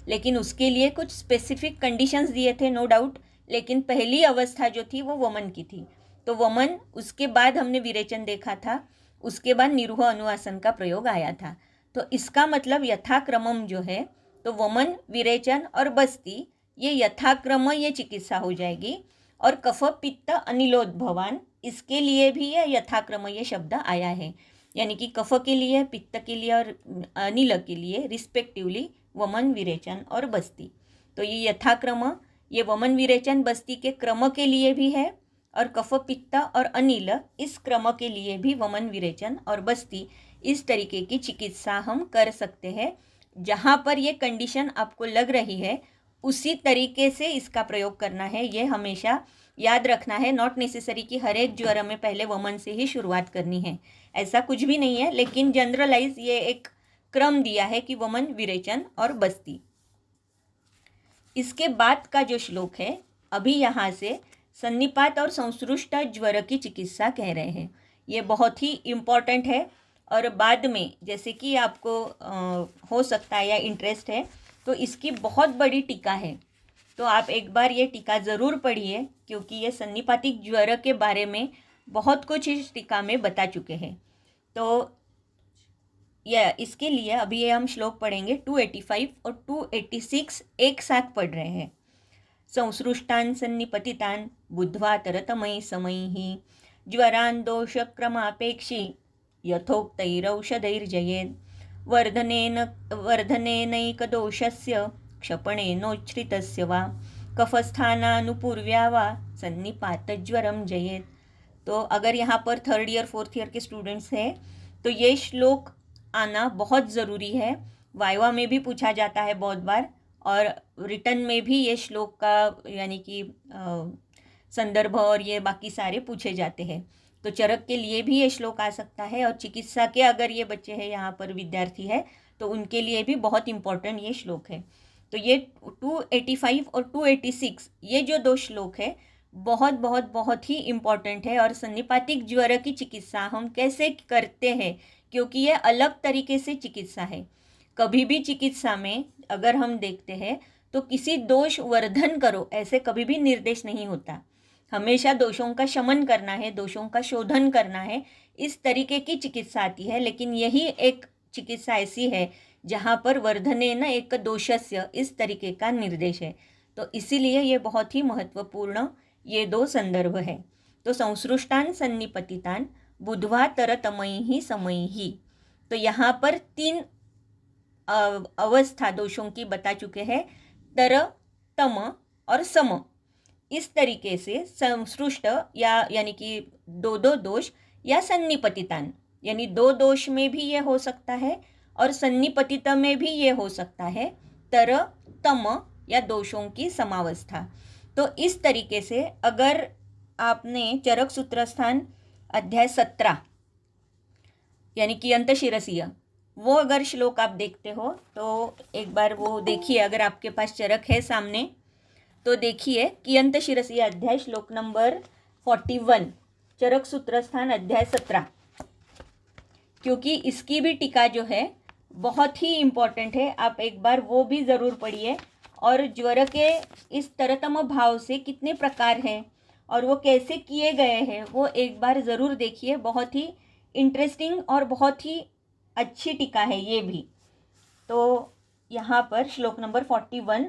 लेकिन उसके लिए कुछ स्पेसिफिक कंडीशंस दिए थे, नो डाउट, लेकिन पहली अवस्था जो थी वो वमन की थी। तो वमन, उसके बाद हमने विरेचन देखा था, उसके बाद निरूह अनुवासन का प्रयोग आया था। तो इसका मतलब यथाक्रमम जो है, तो वमन, विरेचन और बस्ती ये यथाक्रम ये चिकित्सा हो जाएगी। और कफ पित्त अनिलोद्भवान, इसके लिए भी ये यथाक्रम ये शब्द आया है, यानी कि कफ के लिए, पित्त के लिए और अनिल के लिए रिस्पेक्टिवली वमन, विरेचन और बस्ती। तो ये यथाक्रम ये वमन, विरेचन, बस्ती के क्रम के लिए भी है, और कफ, पित्त और अनिल इस क्रम के लिए भी वमन, विरेचन और बस्ती, इस तरीके की चिकित्सा हम कर सकते हैं। जहाँ पर ये कंडीशन आपको लग रही है उसी तरीके से इसका प्रयोग करना है, ये हमेशा याद रखना है। नॉट नेसेसरी कि हर एक ज्वर में पहले वमन से ही शुरुआत करनी है, ऐसा कुछ भी नहीं है, लेकिन जनरलाइज ये एक क्रम दिया है कि वमन, विरेचन और बस्ती। इसके बाद का जो श्लोक है, अभी यहाँ से सन्निपात और संश्रुष्ट ज्वर की चिकित्सा कह रहे हैं। ये बहुत ही इम्पॉर्टेंट है, और बाद में जैसे कि आपको हो सकता है या इंटरेस्ट है तो इसकी बहुत बड़ी टीका है, तो आप एक बार ये टीका ज़रूर पढ़िए, क्योंकि ये सन्निपातिक ज्वर के बारे में बहुत कुछ इस टीका में बता चुके हैं। तो यह इसके लिए अभी ये हम श्लोक पढ़ेंगे 285 और 286 एक साथ पढ़ रहे हैं। संसृष्टान सन्निपतितान बुद्ध्वा तरतमयि समयि ज्वरान दोषक्रमापेक्षी यथोक्तैरौषधैर्जयेत् वर्धनेनैकदोषस्य क्षपणेनोच्छ्रितस्य वा कफस्थानानुपूर्व्या वा सन्निपातज्वरं जयेत्। तो अगर यहाँ पर 3rd ईयर 4th ईयर के स्टूडेंट्स हैं तो ये श्लोक आना बहुत ज़रूरी है। वाइवा में भी पूछा जाता है बहुत बार, और रिटर्न में भी ये श्लोक का यानी कि संदर्भ और ये बाकी सारे पूछे जाते हैं। तो चरक के लिए भी ये श्लोक आ सकता है, और चिकित्सा के अगर ये बच्चे हैं यहाँ पर विद्यार्थी है तो उनके लिए भी बहुत इम्पोर्टेंट ये श्लोक है। तो ये 285 और 286 ये जो 2 श्लोक है बहुत बहुत बहुत ही इम्पॉर्टेंट है। और सन्निपातिक ज्वर की चिकित्सा हम कैसे करते हैं, क्योंकि ये अलग तरीके से चिकित्सा है। कभी भी चिकित्सा में अगर हम देखते हैं तो किसी दोष वर्धन करो ऐसे कभी भी निर्देश नहीं होता। हमेशा दोषों का शमन करना है, दोषों का शोधन करना है, इस तरीके की चिकित्सा आती है। लेकिन यही एक चिकित्सा ऐसी है जहाँ पर वर्धनेन एक दोषस्य इस तरीके का निर्देश है। तो इसीलिए ये बहुत ही महत्वपूर्ण ये 2 संदर्भ है। तो संसृष्टान सन्निपतितान बुधवा तरतमयि समयि, तो यहाँ पर 3 अवस्था दोषों की बता चुके हैं, तर, तम और सम। इस तरीके से संसृष्ट यानी कि 2 दोष या सन्निपतितान, यानी 2 दोष में भी ये हो सकता है और सन्निपतित में भी ये हो सकता है, तर, तम या दोषों की समावस्था। तो इस तरीके से अगर आपने चरक सूत्रस्थान अध्याय 17 यानी कि अंतशिरसीय वो अगर श्लोक आप देखते हो तो एक बार वो देखिए, अगर आपके पास चरक है सामने तो देखिए कि अंतशिरसीय अध्याय श्लोक नंबर 41 चरक सूत्रस्थान अध्याय 17, क्योंकि इसकी भी टीका जो है बहुत ही इम्पॉर्टेंट है। आप एक बार वो भी ज़रूर पढ़िए। और ज्वर के इस तरतम भाव से कितने प्रकार हैं और वो कैसे किए गए हैं वो एक बार ज़रूर देखिए। बहुत ही इंटरेस्टिंग और बहुत ही अच्छी टीका है ये भी। तो यहाँ पर श्लोक नंबर 41,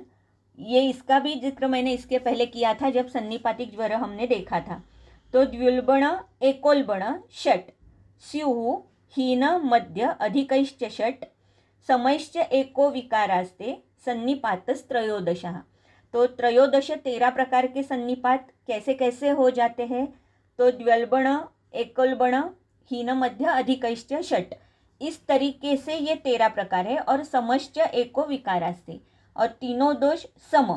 ये इसका भी जिक्र मैंने इसके पहले किया था जब सन्निपातिक ज्वर हमने देखा था। तो द्व्युल्बण एकोल्बण षट स्युः हीन मध्य अधिकैश्च षट समैश्च एको विकारास्ते सन्निपातस्त्रयोदशः। तो त्रयोदश 13 प्रकार के सन्निपात कैसे कैसे हो जाते हैं। तो द्व्युल्बण एकोल्बण हीन मध्य अधिकैश्च षट, इस तरीके से ये 13 प्रकार है। और समश्च एको विकारास्ते, और तीनों दोष सम।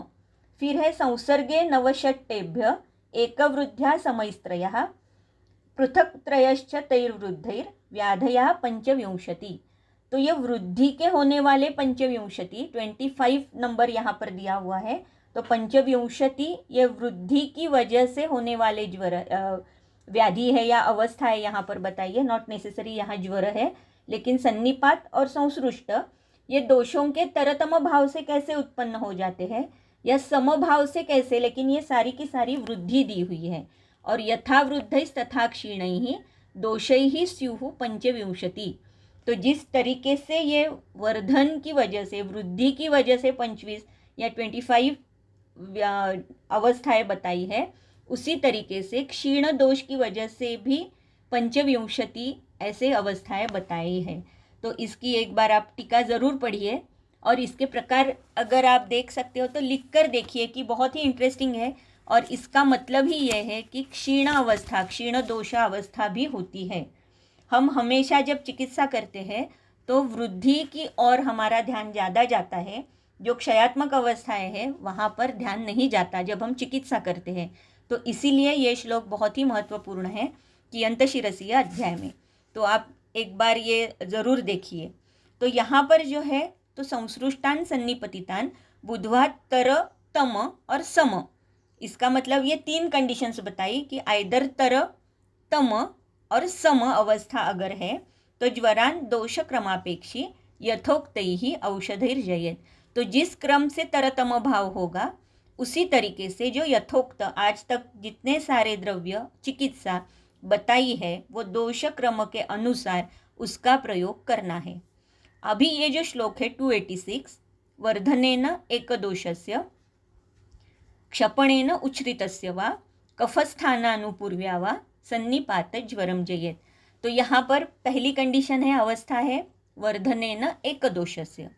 फिर है संसर्गे नवषट्टेभ्य एकवृद्ध्या समैस्त्रयः पृथक त्रयश्च तैर्वृद्धैर व्याधयः पंचविंशति। तो ये वृद्धि के होने वाले पंचविंशति 25 नंबर यहाँ पर दिया हुआ है। तो पंचविंशति ये वृद्धि की वजह से होने वाले ज्वर व्याधि है या अवस्था है यहाँ पर बताइए, नॉट नेसेसरी यहाँ ज्वर है। लेकिन सन्निपात और संसृष्ट ये दोषों के तरतम भाव से कैसे उत्पन्न हो जाते हैं या समभाव से कैसे, लेकिन ये सारी की सारी वृद्धि दी हुई है। और यथा वृद्धैः तथा क्षीणैः दोषैः स्युः पंचविंशति। तो जिस तरीके से ये वर्धन की वजह से, वृद्धि की वजह से 25 या 25 अवस्थाएं बताई है, उसी तरीके से क्षीण दोष की वजह से भी पंचविंशति ऐसे अवस्थाएं बताई है। तो इसकी एक बार आप टीका ज़रूर पढ़िए। और इसके प्रकार अगर आप देख सकते हो तो लिख कर देखिए कि बहुत ही इंटरेस्टिंग है। और इसका मतलब ही यह है कि क्षीण अवस्था, क्षीण दोषा अवस्था भी होती है। हम हमेशा जब चिकित्सा करते हैं तो वृद्धि की ओर हमारा ध्यान ज़्यादा जाता है, जो क्षयात्मक अवस्थाएं हैं वहाँ पर ध्यान नहीं जाता जब हम चिकित्सा करते हैं। तो इसीलिए ये श्लोक बहुत ही महत्वपूर्ण है कि अंतशिरसीय अध्याय में। तो आप एक बार ये ज़रूर देखिए। तो यहाँ पर जो है तो संसृष्टान सन्निपतितान बुधवा तर तम और सम, इसका मतलब ये 3 कंडीशंस बताई कि आइदर तर, तम और सम अवस्था अगर है तो ज्वरान दोष क्रमापेक्षी यथोक्तैः औषधैर्जयेत्। तो जिस क्रम से तरतम भाव होगा उसी तरीके से जो यथोक्त आज तक जितने सारे द्रव्य चिकित्सा बताई है वो दोष क्रम के अनुसार उसका प्रयोग करना है। अभी ये जो श्लोक है 286, वर्धनेन एकदोषस्य क्षपणेन उच्छ्रितस्य वा कफस्थानानुपूर्व्या वा सन्निपात ज्वरम जयेत्। तो यहाँ पर पहली कंडीशन है, अवस्था है वर्धनेन एकदोषस्य।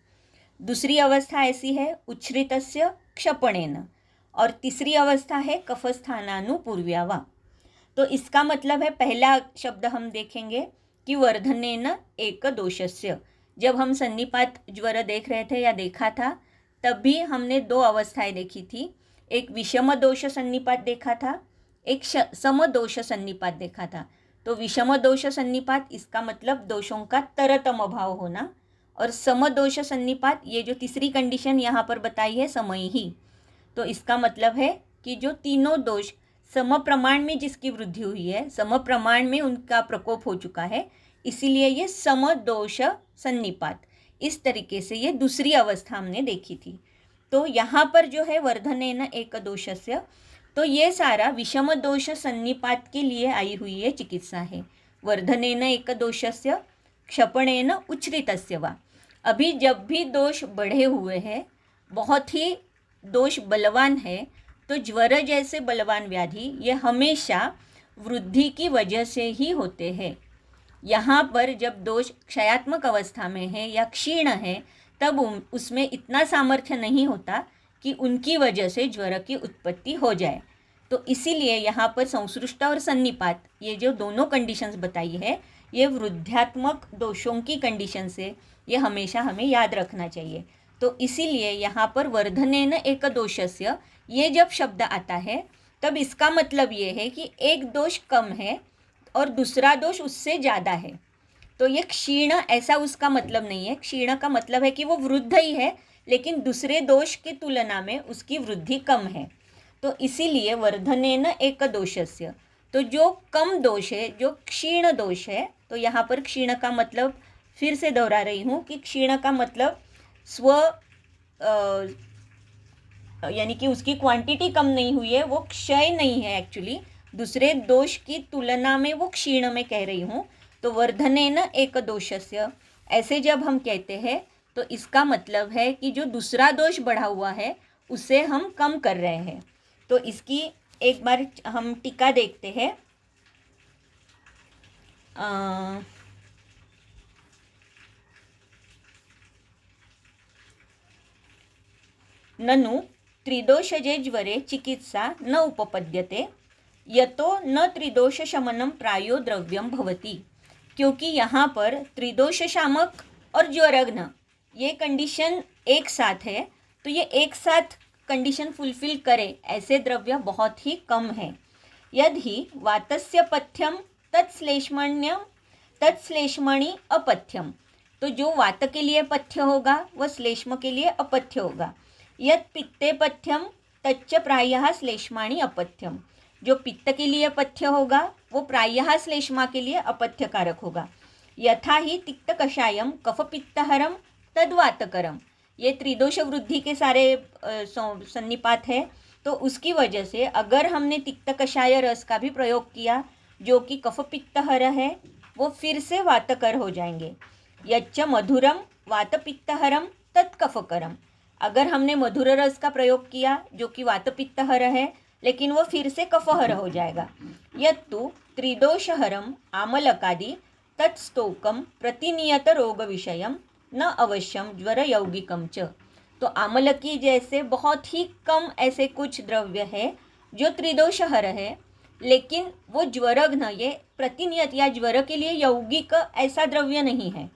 दूसरी अवस्था ऐसी है उच्छ्रितस्य क्षपणेन। और तीसरी अवस्था है कफस्थानानुपूर्व्या वा। तो इसका मतलब है, पहला शब्द हम देखेंगे कि वर्धनेन एक दोषस्य। जब हम सन्निपात ज्वर देख रहे थे या देखा था, तब भी हमने दो अवस्थाएं देखी थी। एक विषम दोष सन्निपात देखा था, एक समदोष सन्निपात देखा था। तो विषम दोष सन्निपात, इसका मतलब दोषों का तरतम अभाव होना, और समदोष सन्निपात, ये जो तीसरी कंडीशन यहाँ पर बताई है, समय ही। तो इसका मतलब है कि जो तीनों दोष सम प्रमाण में जिसकी वृद्धि हुई है, सम प्रमाण में उनका प्रकोप हो चुका है, इसीलिए ये समदोष सन्निपात। इस तरीके से ये दूसरी अवस्था हमने देखी थी। तो यहाँ पर जो है वर्धनेन एक दोषस्य, तो ये सारा विषम दोष सन्निपात के लिए आई हुई है चिकित्सा है। वर्धनेन एक दोषस्य क्षपणेन उच्छ्रितस्य वा। अभी जब भी दोष बढ़े हुए हैं, बहुत ही दोष बलवान है, तो ज्वर जैसे बलवान व्याधि ये हमेशा वृद्धि की वजह से ही होते हैं। यहाँ पर जब दोष क्षयात्मक अवस्था में है या क्षीण है, तब उसमें इतना सामर्थ्य नहीं होता कि उनकी वजह से ज्वर की उत्पत्ति हो जाए। तो इसीलिए यहाँ पर संसृष्ट और सन्निपात, ये जो दोनों कंडीशंस बताई है, ये वृद्धात्मक दोषों की कंडीशन से ये हमेशा हमें याद रखना चाहिए। तो इसीलिए यहाँ पर वर्धनेन एक दोषस्य, ये जब शब्द आता है, तब इसका मतलब ये है कि एक दोष कम है और दूसरा दोष उससे ज़्यादा है। तो ये क्षीण ऐसा उसका मतलब नहीं है। क्षीण का मतलब है कि वो वृद्ध ही है, लेकिन दूसरे दोष की तुलना में उसकी वृद्धि कम है। तो इसीलिए वर्धनेन एक दोषस्य, तो जो कम दोष है, जो क्षीण दोष है, तो यहाँ पर क्षीण का मतलब फिर से दोहरा रही हूँ कि क्षीण का मतलब यानी कि उसकी क्वांटिटी कम नहीं हुई है, वो क्षय नहीं है एक्चुअली, दूसरे दोष की तुलना में वो क्षीण में कह रही हूँ। तो वर्धनेन एक दोषस्य, ऐसे जब हम कहते हैं तो इसका मतलब है कि जो दूसरा दोष बढ़ा हुआ है उसे हम कम कर रहे हैं। तो इसकी एक बार हम टीका देखते हैं। ननु त्रिदोषजे ज्वरे चिकित्सा न उपपद्यते यतो न त्रिदोष शमनम प्रायो द्रव्यम भवति। क्योंकि यहाँ पर त्रिदोष शामक और ज्वरघ्न ये कंडीशन एक साथ है, तो ये एक साथ कंडीशन फुलफिल करे ऐसे द्रव्य बहुत ही कम है। यदि वातस्य पथ्यम तत्श्लेष्मणि अपथ्यम, तो जो वात के लिए पथ्य होगा वह श्लेष्म के लिए अपथ्य होगा। यद पित्ते पथ्यम तच्च प्रायः श्लेष्माणि अपथ्यम, जो पित्त के लिए पथ्य होगा वो प्रायः श्लेष्मा के लिए अपथ्य कारक होगा। यथा ही तिक्त कषायम कफ पित्तहरम तद्वातकरम, ये त्रिदोष वृद्धि के सारे सन्निपात है। तो उसकी वजह से अगर हमने तिक्त कषाय रस का भी प्रयोग किया जो कि कफ पित्तहर है, वो फिर से वातकर हो जाएंगे। यच्च मधुरम वात पित्तहरम तत्कफकरम, अगर हमने मधुर रस का प्रयोग किया जो कि वात पित्तहर है, लेकिन वो फिर से कफहर हो जाएगा। यत्तु त्रिदोषहरम आमलकादि तत्स्तोकम प्रतिनियत रोग विषयम न अवश्यम ज्वर यौगिकम च। तो आमलकी जैसे बहुत ही कम ऐसे कुछ द्रव्य है जो त्रिदोषहर है, लेकिन वो ज्वरघ्न, ये प्रतिनियत या ज्वर के लिए यौगिक ऐसा द्रव्य नहीं है,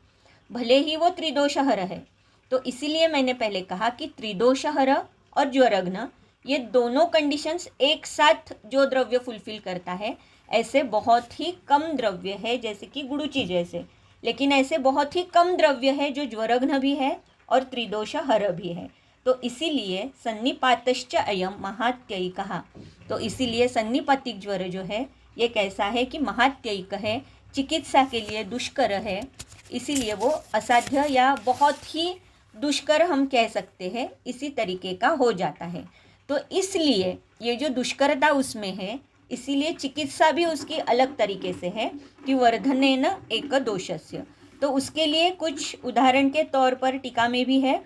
भले ही वो त्रिदोषहर है। तो इसीलिए मैंने पहले कहा कि त्रिदोषहर और ज्वरघ्न ये दोनों कंडीशंस एक साथ जो द्रव्य फुलफिल करता है, ऐसे बहुत ही कम द्रव्य है, जैसे कि गुड़ुचि जैसे, लेकिन ऐसे बहुत ही कम द्रव्य है जो ज्वरघ्न भी है और त्रिदोषहर भी है। तो इसीलिए सन्निपातश्च अयम महात्ययी कहा। तो इसीलिए सन्निपातिक ज्वर जो है ये कैसा है कि महात्ययिक है, चिकित्सा के लिए दुष्कर है, इसीलिए वो असाध्य या बहुत ही दुष्कर हम कह सकते हैं, इसी तरीके का हो जाता है। तो इसलिए ये जो दुष्करता उसमें है, इसीलिए चिकित्सा भी उसकी अलग तरीके से है कि वर्धनेन एक दोषस्य। तो उसके लिए कुछ उदाहरण के तौर पर टीका में भी है,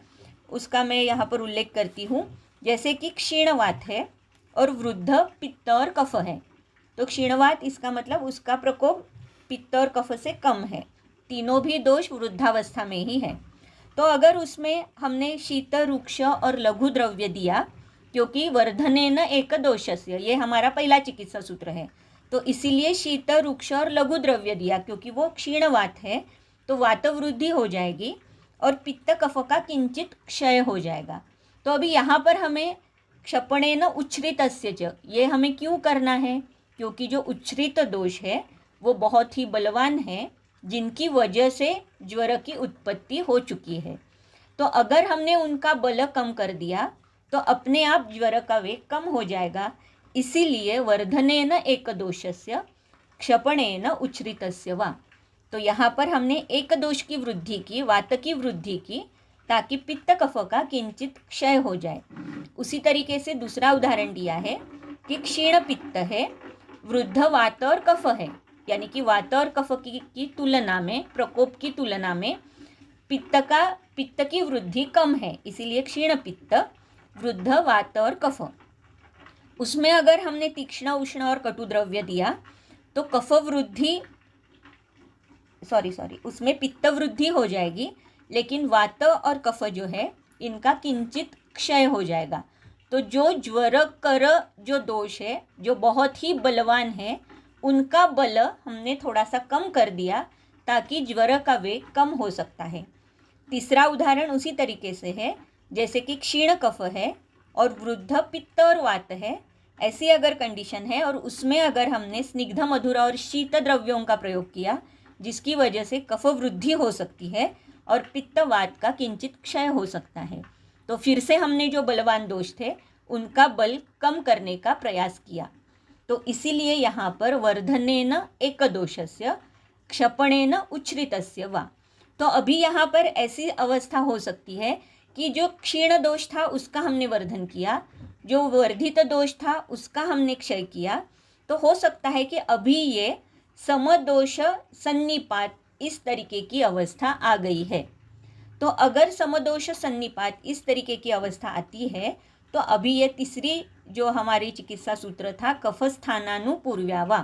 उसका मैं यहाँ पर उल्लेख करती हूँ। जैसे कि क्षीणवात है और वृद्ध पित्त और कफ है। तो क्षीणवात इसका मतलब उसका प्रकोप पित्त और कफ से कम है, तीनों भी दोष वृद्धावस्था में ही है। तो अगर उसमें हमने शीत रुक्ष और लघु द्रव्य दिया, क्योंकि वर्धनेन एक दोषस्य ये हमारा पहला चिकित्सा सूत्र है, तो इसीलिए शीत, रुक्ष और लघु द्रव्य दिया, क्योंकि वो क्षीण वात है तो वात वृद्धि हो जाएगी और पित्त कफ का किंचित क्षय हो जाएगा। तो अभी यहाँ पर हमें क्षपणेन उच्छ्रितस्य च, ये हमें क्यों करना है? क्योंकि जो उच्छ्रित दोष है वो बहुत ही बलवान है, जिनकी वजह से ज्वर की उत्पत्ति हो चुकी है। तो अगर हमने उनका बल कम कर दिया तो अपने आप ज्वर का वेग कम हो जाएगा। इसीलिए वर्धनेन एक दोषस्य क्षपणेन उच्छ्रितस्य वा, तो यहाँ पर हमने एक दोष की वृद्धि की, वात की वृद्धि की, ताकि पित्त कफ का किंचित क्षय हो जाए। उसी तरीके से दूसरा उदाहरण दिया है कि क्षीण पित्त है, वृद्ध वात और कफ है, यानी कि वात और कफ की तुलना में, प्रकोप की तुलना में पित्त की वृद्धि कम है, इसीलिए क्षीण पित्त, वृद्ध वात और कफ। उसमें अगर हमने तीक्ष्ण, उष्ण और कटु द्रव्य दिया तो कफ वृद्धि उसमें पित्त वृद्धि हो जाएगी, लेकिन वात और कफ जो है इनका किंचित क्षय हो जाएगा। तो जो ज्वर कर जो दोष है, जो बहुत ही बलवान है, उनका बल हमने थोड़ा सा कम कर दिया ताकि ज्वर का वेग कम हो सकता है। तीसरा उदाहरण उसी तरीके से है, जैसे कि क्षीण कफ है और वृद्ध पित्त और वात है, ऐसी अगर कंडीशन है और उसमें अगर हमने स्निग्ध, मधुर और शीत द्रव्यों का प्रयोग किया, जिसकी वजह से कफ वृद्धि हो सकती है और पित्त वात का किंचित क्षय हो सकता है, तो फिर से हमने जो बलवान दोष थे उनका बल कम करने का प्रयास किया। तो इसीलिए यहाँ पर वर्धनेन एक दोषस्य क्षपणेन उच्छ्रितस्य वा। तो अभी यहाँ पर ऐसी अवस्था हो सकती है कि जो क्षीण दोष था उसका हमने वर्धन किया, जो वर्धित दोष था उसका हमने क्षय किया। तो हो सकता है कि अभी ये समदोष सन्निपात इस तरीके की अवस्था आ गई है। तो अगर समदोष सन्निपात इस तरीके की अवस्था आती है तो अभी ये तीसरी जो हमारी चिकित्सा सूत्र था, कफस्थानानुपूर्व्यावा,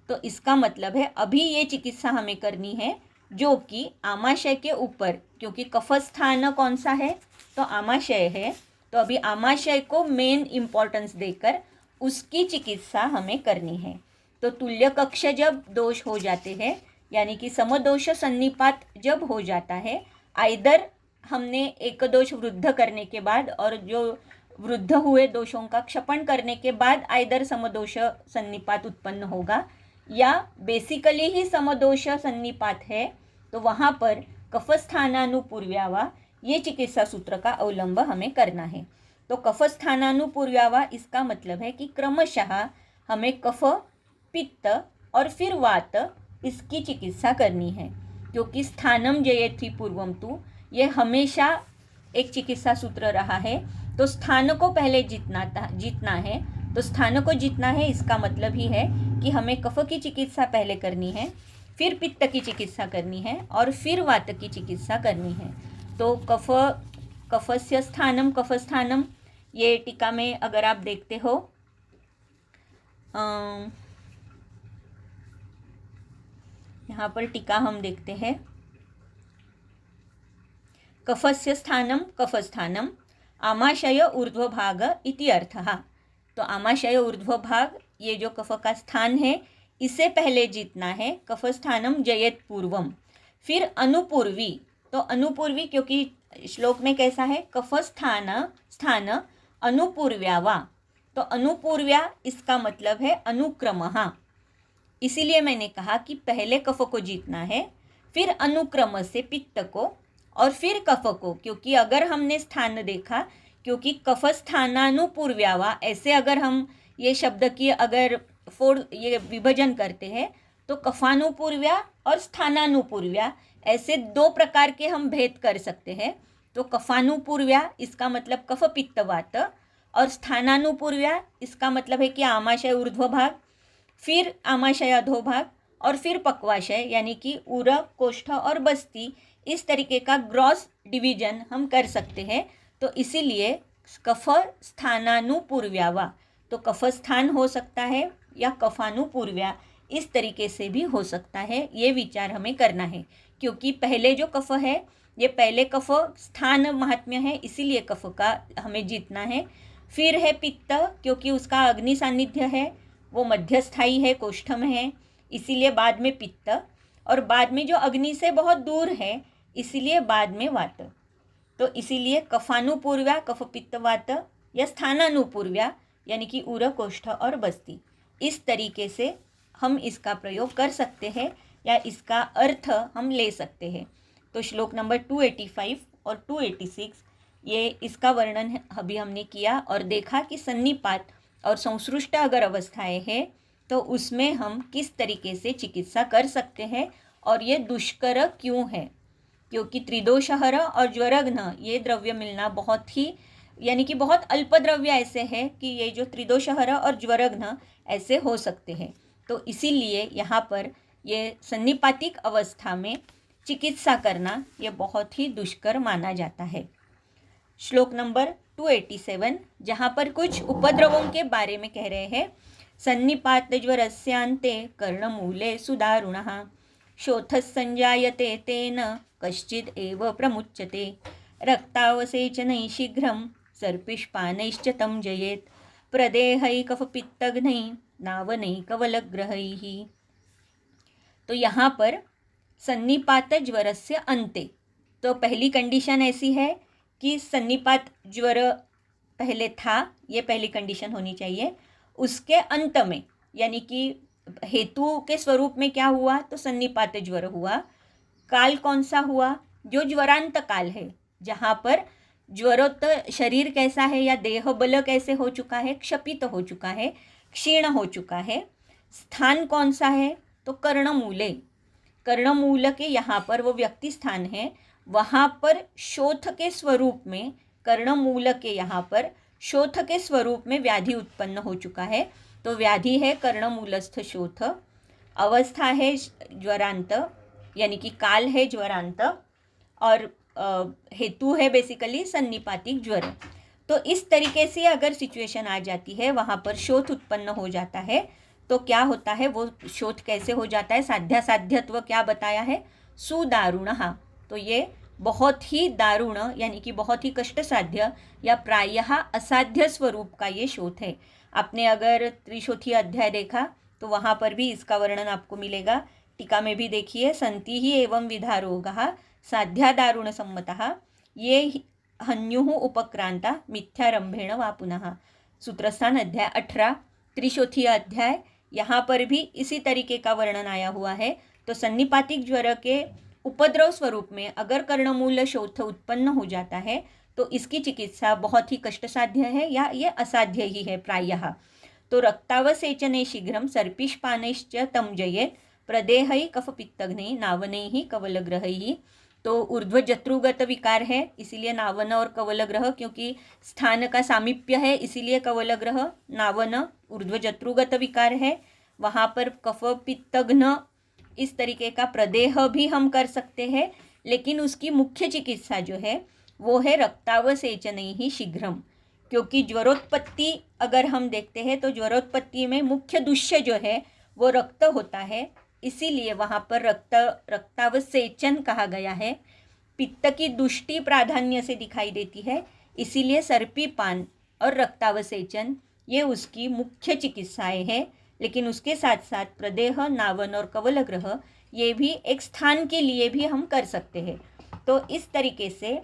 तो इसका मतलब है अभी ये चिकित्सा हमें करनी है जो कि आमाशय के ऊपर, क्योंकि कफस्थान कौन सा है तो आमाशय है, तो अभी आमाशय को मेन इम्पॉर्टेंस देकर उसकी चिकित्सा हमें करनी है। तो तुल्य कक्ष जब दोष हो जाते हैं, यानी कि समदोष सन्निपात जब हो जाता है, आइदर हमने एक दोष वृद्ध करने के बाद और जो वृद्ध हुए दोषों का क्षपण करने के बाद आइदर समदोष सन्निपात उत्पन्न होगा, या बेसिकली ही समदोष सन्निपात है तो वहाँ पर कफस्थानानुपूर्व्यावा ये चिकित्सा सूत्र का अवलंब हमें करना है। तो कफस्थानानुपूर्व्यावा इसका मतलब है कि क्रमशः हमें कफ, पित्त और फिर वात इसकी चिकित्सा करनी है, क्योंकि स्थानम जयेति पूर्वम तु ये हमेशा एक चिकित्सा सूत्र रहा है। तो स्थान को पहले जीतना है, तो स्थान को जीतना है इसका मतलब ही है कि हमें कफ की चिकित्सा पहले करनी है, फिर पित्त की चिकित्सा करनी है और फिर वात की चिकित्सा करनी है। तो कफस्य स्थानम, कफस्थानम, ये टीका में अगर आप देखते हो यहाँ पर टीका हम देखते हैं, कफस्य स्थानम कफस्थानम आमाशय ऊर्ध्वभाग इति अर्थः। तो आमाशय ऊर्ध्वभाग ये जो कफ का स्थान है इसे पहले जीतना है, कफस्थानम जयेत पूर्वम। फिर अनुपूर्वी, तो अनुपूर्वी क्योंकि श्लोक में कैसा है, कफस्थान अनुपूर्व्यावा, तो अनुपूर्व्या इसका मतलब है अनुक्रमः। इसीलिए मैंने कहा कि पहले कफ को जीतना है, फिर अनुक्रम से पित्त को और फिर कफ को, क्योंकि अगर हमने स्थान देखा, क्योंकि कफस्थानानुपूर्व्यावा ऐसे अगर हम ये शब्द की अगर ये विभाजन करते हैं तो कफानुपूर्व्या और स्थानानुपूर्व्या ऐसे दो प्रकार के हम भेद कर सकते हैं। तो कफानुपूर्व्या इसका मतलब कफ पित्त वात, और स्थानानुपूर्व्या इसका मतलब है कि आमाशय ऊर्ध्वभाग, फिर आमाशय अधोभाग और फिर पक्वाशय, यानी कि उरक, कोष्ठ और बस्ती, इस तरीके का ग्रॉस डिवीजन हम कर सकते हैं। तो इसीलिए कफ स्थानानुपूर्व्यावा, तो कफस्थान हो सकता है या कफानुपूर्व्या, इस तरीके से भी हो सकता है, ये विचार हमें करना है। क्योंकि पहले जो कफ है ये पहले कफ स्थान महात्म्य है, इसीलिए कफ का हमें जीतना है। फिर है पित्त, क्योंकि उसका अग्नि सान्निध्य है, वो मध्यस्थाई है, कोष्ठ में है, इसीलिए बाद में पित्त, और बाद में जो अग्नि से बहुत दूर है इसीलिए बाद में वात। तो इसीलिए कफानुपूर्व्या, कफ पित्त वात, या स्थानानुपूर्व्या यानी कि उर, कोष्ठ और बस्ती, इस तरीके से हम इसका प्रयोग कर सकते हैं या इसका अर्थ हम ले सकते हैं। तो श्लोक नंबर 285 और 286 ये इसका वर्णन अभी हमने किया और देखा कि सन्निपात और संसृष्ट अगर अवस्थाएं हैं तो उसमें हम किस तरीके से चिकित्सा कर सकते हैं और ये दुष्कर क्यों है। क्योंकि त्रिदोषहर और ज्वरघ्न ये द्रव्य मिलना बहुत ही यानी कि बहुत अल्प द्रव्य ऐसे हैं कि ये जो त्रिदोषहर और ज्वरघ्न ऐसे हो सकते हैं। तो इसीलिए यहाँ पर ये सन्निपातिक अवस्था में चिकित्सा करना ये बहुत ही दुष्कर माना जाता है। श्लोक नंबर 287 जहाँ पर कुछ उपद्रवों के बारे में कह रहे हैं। सन्निपात ज्वरस्यांते कर्णमूले सुदारुणः शोथः संजायते तेन कश्चिद एव प्रमुच्यते रक्तावसेचनैः शीघ्रं सर्पिष्पानैश्च तं जयेत् प्रदेहैः कफपित्तघ्नैः नावनैः कवलग्रहैः। तो यहाँ पर सन्निपात ज्वरस्य अन्ते, तो पहली कंडीशन ऐसी है कि सन्निपात ज्वर पहले था, ये पहली कंडीशन होनी चाहिए। उसके अंत में यानी कि हेतु के स्वरूप में क्या हुआ, तो सन्निपात ज्वर हुआ। काल कौन सा हुआ, जो ज्वरांत काल है, जहाँ पर ज्वरोत शरीर कैसा है या देह बल कैसे हो चुका है, क्षपित हो चुका है, क्षीण हो चुका है। स्थान कौन सा है, तो कर्णमूले, कर्णमूल के यहाँ पर वो व्यक्ति स्थान है, वहाँ पर शोथ के स्वरूप में, कर्णमूल के यहाँ पर शोथ के स्वरूप में व्याधि उत्पन्न हो चुका है। तो व्याधि है कर्णमूलस्थ शोथ, अवस्था है ज्वरांत यानी कि काल है ज्वरांत, और हेतु है बेसिकली सन्निपातिक ज्वर। तो इस तरीके से अगर सिचुएशन आ जाती है, वहाँ पर शोथ उत्पन्न हो जाता है, तो क्या होता है, वो शोथ कैसे हो जाता है, साध्यासाध्यत्व क्या बताया है, सुदारुणः। तो ये बहुत ही दारुण यानी कि बहुत ही कष्ट साध्य या प्रायः असाध्य स्वरूप का ये शोथ है। आपने अगर त्रिशोथी अध्याय देखा तो वहाँ पर भी इसका वर्णन आपको मिलेगा। टीका में भी देखिए, संति ही एवं विधा रोगः साध्या दारुण सम्मतः ये हन्युः उपक्रांता मिथ्यारंभेण वा पुनः। सूत्रस्थान अध्याय 18 त्रिशोथी अध्याय, यहाँ पर भी इसी तरीके का वर्णन आया हुआ है। तो सन्निपातिक ज्वर के उपद्रव स्वरूप में अगर कर्णमूल शोथ उत्पन्न हो जाता है तो इसकी चिकित्सा बहुत ही कष्टसाध्य है या ये असाध्य ही है प्रायः। तो रक्तावसेचने शीघ्रं सर्पिष्पानैश्च तं जयेत् प्रदेहैः कफपित्तघ्नैः नावनैः कवलग्रहैः। तो ऊर्ध्वजत्रुगत विकार है, इसीलिए नावन और कवलग्रह, क्योंकि स्थान का सामीप्य है इसीलिए कवलग्रह, नावन ऊर्ध्वजत्रुगत विकार है, वहाँ पर कफ पित्तघ्न इस तरीके का प्रदेह भी हम कर सकते हैं। लेकिन उसकी मुख्य चिकित्सा जो है वो है रक्तावसेचनैः शीघ्रम, क्योंकि ज्वरोत्पत्ति अगर हम देखते हैं तो ज्वरोत्पत्ति में मुख्य दुष्य जो है वो रक्त होता है, इसीलिए वहाँ पर रक्तावसेचन कहा गया है। पित्त की दुष्टि प्राधान्य से दिखाई देती है, इसीलिए सर्पीपान और रक्तावसेचन ये उसकी मुख्य चिकित्साएं हैं। लेकिन उसके साथ साथ प्रदेह, नावन और कवलग्रह ये भी एक स्थान के लिए भी हम कर सकते हैं। तो इस तरीके से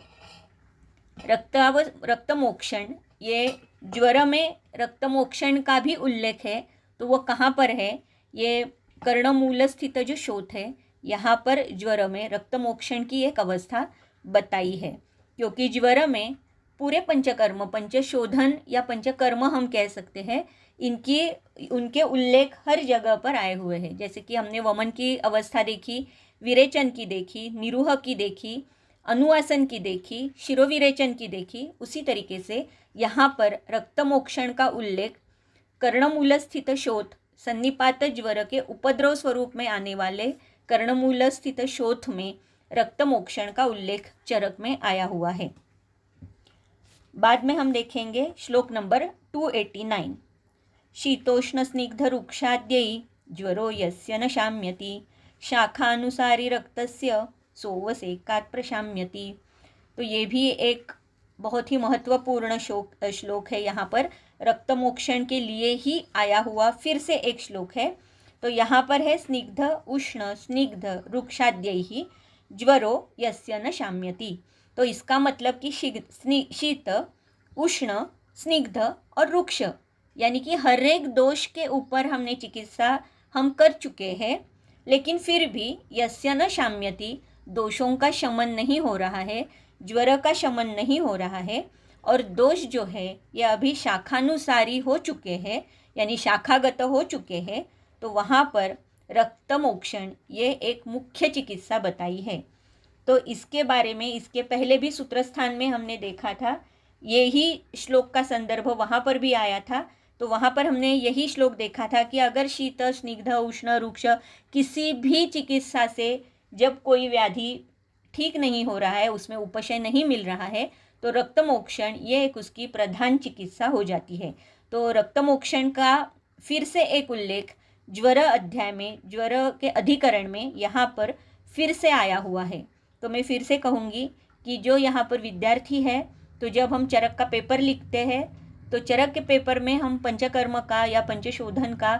रक्तमोक्षण, ये ज्वर में रक्तमोक्षण का भी उल्लेख है। तो वो कहाँ पर है, ये कर्णमूल स्थित जो शोथ है यहाँ पर ज्वर में रक्तमोक्षण की एक अवस्था बताई है। क्योंकि ज्वर में पूरे पंचकर्म, पंचशोधन या पंचकर्म हम कह सकते हैं, उनके उल्लेख हर जगह पर आए हुए हैं। जैसे कि हमने वमन की अवस्था देखी, विरेचन की देखी, निरूह की देखी, अनुवासन की देखी, शिरोविरेचन की देखी, उसी तरीके से यहाँ पर रक्तमोक्षण का उल्लेख कर्णमूल स्थित शोथ, सन्निपात ज्वर के उपद्रव स्वरूप में आने वाले कर्णमूल स्थित शोथ में रक्तमोक्षण का उल्लेख चरक में आया हुआ है। बाद में हम देखेंगे श्लोक नंबर 289। शीतोष्ण स्निग्ध रुक्षाद्यै ज्वरो यस्य न शाम्यति शाखानुसारी रक्तस्य सोवसेकात् प्रशाम्यति। तो ये भी एक बहुत ही महत्वपूर्ण श्लोक है। यहाँ पर रक्तमोक्षण के लिए ही आया हुआ फिर से एक श्लोक है। तो यहाँ पर है स्निग्ध उष्ण स्निग्ध रुक्षाद्यैहि ज्वरो यस्य न शाम्यति। तो इसका मतलब कि शीत, उष्ण, स्निग्ध और रुक्ष, यानी कि हर एक दोष के ऊपर हमने चिकित्सा हम कर चुके हैं, लेकिन फिर भी यस्य न शाम्यति, दोषों का शमन नहीं हो रहा है, ज्वर का शमन नहीं हो रहा है, और दोष जो है ये अभी शाखानुसारी हो चुके हैं, यानी शाखागत हो चुके हैं। तो वहाँ पर रक्तमोक्षण ये एक मुख्य चिकित्सा बताई है। तो इसके बारे में इसके पहले भी सूत्रस्थान में हमने देखा था, यही श्लोक का संदर्भ वहाँ पर भी आया था। तो वहाँ पर हमने यही श्लोक देखा था कि अगर शीत, स्निग्ध, उष्ण, रुक्ष किसी भी चिकित्सा से जब कोई व्याधि ठीक नहीं हो रहा है, उसमें उपशय नहीं मिल रहा है, तो रक्तमोक्षण ये एक उसकी प्रधान चिकित्सा हो जाती है। तो रक्तमोक्षण का फिर से एक उल्लेख ज्वर अध्याय में, ज्वर के अधिकरण में यहाँ पर फिर से आया हुआ है। तो मैं फिर से कहूँगी कि जो यहाँ पर विद्यार्थी है, तो जब हम चरक का पेपर लिखते हैं तो चरक के पेपर में हम पंचकर्म का या पंचशोधन का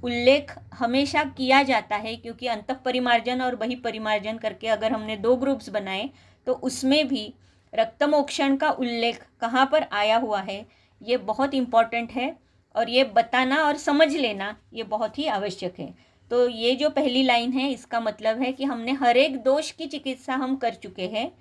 उल्लेख हमेशा किया जाता है, क्योंकि अंतःपरिमार्जन और बहिपरिमार्जन करके अगर हमने 2 ग्रुप्स बनाए तो उसमें भी रक्तमोक्षण का उल्लेख कहाँ पर आया हुआ है ये बहुत इम्पॉर्टेंट है, और ये बताना और समझ लेना ये बहुत ही आवश्यक है। तो ये जो पहली लाइन है इसका मतलब है कि हमने हर एक दोष की चिकित्सा हम कर चुके हैं,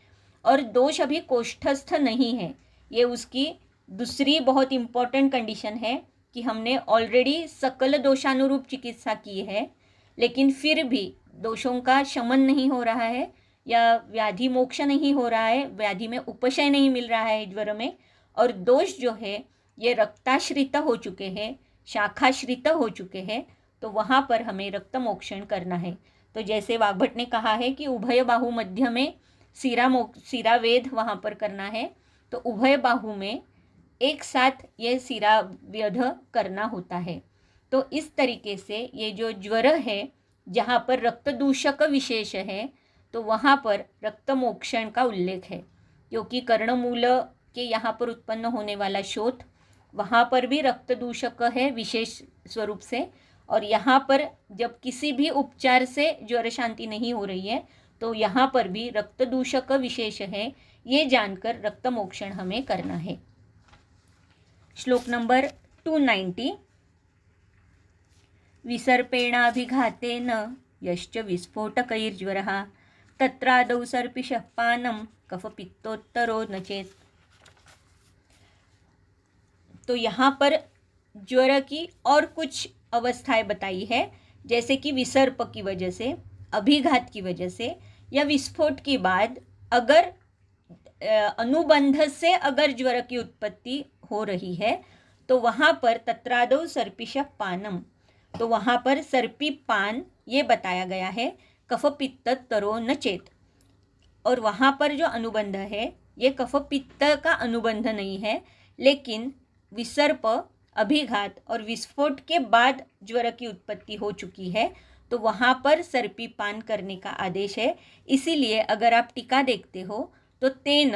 और दोष अभी कोष्ठस्थ नहीं है। ये उसकी दूसरी बहुत इम्पॉर्टेंट कंडीशन है कि हमने ऑलरेडी सकल दोषानुरूप चिकित्सा की है, लेकिन फिर भी दोषों का शमन नहीं हो रहा है या व्याधि मोक्ष नहीं हो रहा है, व्याधि में उपशय नहीं मिल रहा है ज्वर में, और दोष जो है ये रक्ताश्रित हो चुके हैं, शाखाश्रित हो चुके हैं, तो वहाँ पर हमें रक्तमोक्षण करना है। तो जैसे वाग्भट ने कहा है कि उभय बाहु मध्य में सिरावेद वहाँ पर करना है, तो उभय बाहु में एक साथ ये सिरावेद करना होता है। तो इस तरीके से ये जो ज्वर है जहाँ पर रक्त दूषक विशेष है, तो वहाँ पर रक्तमोक्षण का उल्लेख है, क्योंकि कर्णमूल के यहाँ पर उत्पन्न होने वाला शोथ, वहाँ पर भी रक्त दूषक है विशेष स्वरूप से, और यहाँ पर जब किसी भी उपचार से ज्वर शांति नहीं हो रही है तो यहाँ पर भी रक्त दूषक विशेष है, ये जानकर रक्तमोक्षण हमें करना है। श्लोक नंबर 290। विसर्पेणाभिघातेन यश्च विस्फोटकैर्ज्वरः तत्रादौ सर्पिषः पानं कफपित्तोत्तरो न चेत्। तो यहाँ पर ज्वर की और कुछ अवस्थाएं बताई है, जैसे कि विसर्प की वजह से, अभिघात की वजह से, या विस्फोट के बाद अगर अनुबंध से अगर ज्वर की उत्पत्ति हो रही है, तो वहाँ पर तत्रादौ सर्पिषः पानम, तो वहाँ पर सर्पी पान ये बताया गया है, कफ पित्त तरो न चेत। और वहाँ पर जो अनुबंध है ये कफ पित्त का अनुबंध नहीं है, लेकिन विसर्प, अभिघात और विस्फोट के बाद ज्वर की उत्पत्ति हो चुकी है, तो वहाँ पर सर्पी पान करने का आदेश है। इसीलिए अगर आप टीका देखते हो तो तेन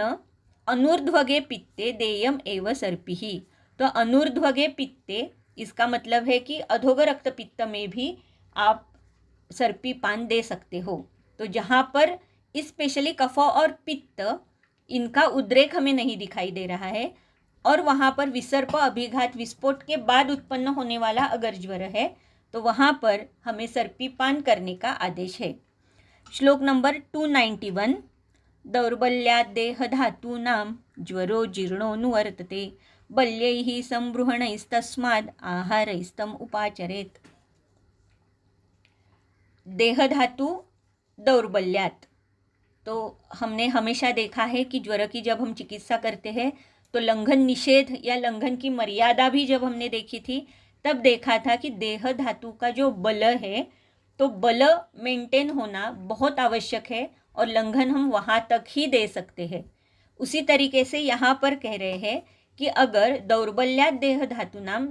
अनुर्ध्वगे पित्ते देयम एव सर्पिहि। तो अनुर्ध्वगे पित्ते इसका मतलब है कि अधोग रक्त पित्त में भी आप सर्पी पान दे सकते हो। तो जहाँ पर स्पेशली कफ और पित्त इनका उद्रेक हमें नहीं दिखाई दे रहा है, और वहाँ पर विसर्प, अभिघात, विस्फोट के बाद उत्पन्न होने वाला अगर ज्वर है, तो वहाँ पर हमें सर्पी पान करने का आदेश है। श्लोक नंबर 291। दौर्बल्याद् देहधातूनां ज्वरो जीर्णोऽनुवर्तते बल्यैः संबृहणैस्तस्माद् आहारैस्तम उपाचरेत्। देहधातु दौर्बल्यात्, तो हमने हमेशा देखा है कि ज्वर की जब हम चिकित्सा करते हैं तो लंघन निषेध या लंघन की मर्यादा भी जब हमने देखी थी, तब देखा था कि देह धातु का जो बल है, तो बल मेंटेन होना बहुत आवश्यक है, और लंघन हम वहाँ तक ही दे सकते हैं। उसी तरीके से यहाँ पर कह रहे हैं कि अगर दौर्बल्यात् देह धातु नाम,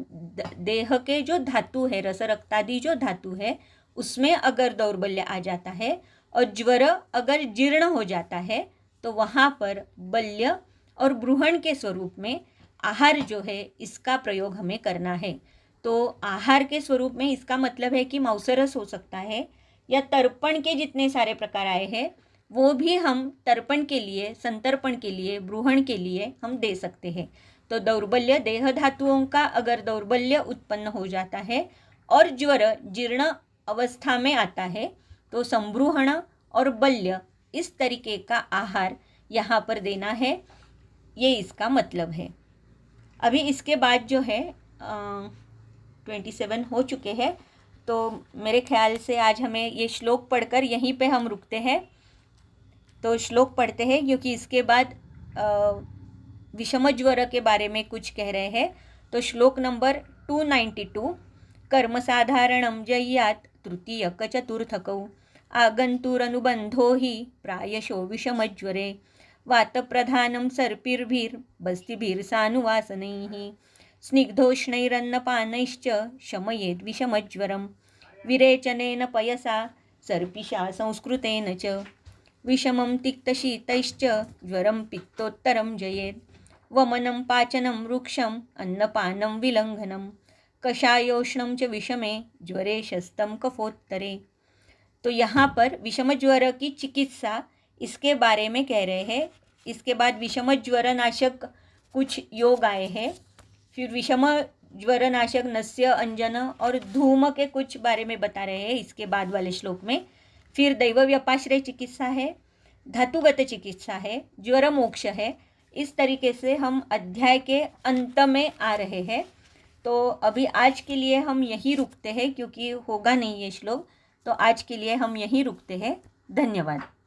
देह के जो धातु है, रस रक्तादि जो धातु है, उसमें अगर दौर्बल्य आ जाता है और ज्वर अगर जीर्ण हो जाता है, तो वहाँ पर बल्य और ब्रूहण के स्वरूप में आहार जो है इसका प्रयोग हमें करना है। तो आहार के स्वरूप में इसका मतलब है कि मांसरस हो सकता है, या तर्पण के जितने सारे प्रकार आए हैं वो भी हम तर्पण के लिए, संतर्पण के लिए, ब्रूहण के लिए हम दे सकते हैं। तो दौर्बल्य, देह धातुओं का अगर दौर्बल्य उत्पन्न हो जाता है और ज्वर जीर्ण अवस्था में आता है तो संब्रूहण और बल्य इस तरीके का आहार यहाँ पर देना है, ये इसका मतलब है। अभी इसके बाद जो है 27 हो चुके हैं, तो मेरे ख्याल से आज हमें ये श्लोक पढ़कर यहीं पे हम रुकते हैं। तो श्लोक पढ़ते हैं क्योंकि इसके बाद विषम ज्वर के बारे में कुछ कह रहे हैं। तो श्लोक नंबर 292, कर्म साधारणं जय्यात् तृतीयक चतुर्थकौ आगन्तुरनुबन्धो हि प्रायशो विषमज्वरे वातप्रधानं सर्पिर्भिर्बस्तिभिर्सानुवासनैः स्निग्धोष्णैरन्नपानैश्च शमयेद् विषमज्वरं विरेचनेन पयसा सर्पिषा संस्कृतेन च विषमं तिक्तशीतैश्च ज्वरं पित्तोत्तरं जयेत् वमनं पाचनं वृक्षम् अन्नपानं विलङ्घनं कषायोष्णं च विषमे ज्वरे शस्तं कफोत्तरे। तो यहाँ पर विषम ज्वर की चिकित्सा इसके बारे में कह रहे हैं। इसके बाद विषम ज्वर नाशक कुछ योग आए हैं, फिर विषम ज्वर नाशक नस्य, अंजन और धूम के कुछ बारे में बता रहे हैं इसके बाद वाले श्लोक में। फिर दैव व्यपाश्रय चिकित्सा है, धातुगत चिकित्सा है, ज्वर मोक्ष है। इस तरीके से हम अध्याय के अंत में आ रहे हैं। तो अभी आज के लिए हम यहीं रुकते हैं क्योंकि होगा नहीं ये श्लोक, तो आज के लिए हम यहीं रुकते हैं। धन्यवाद।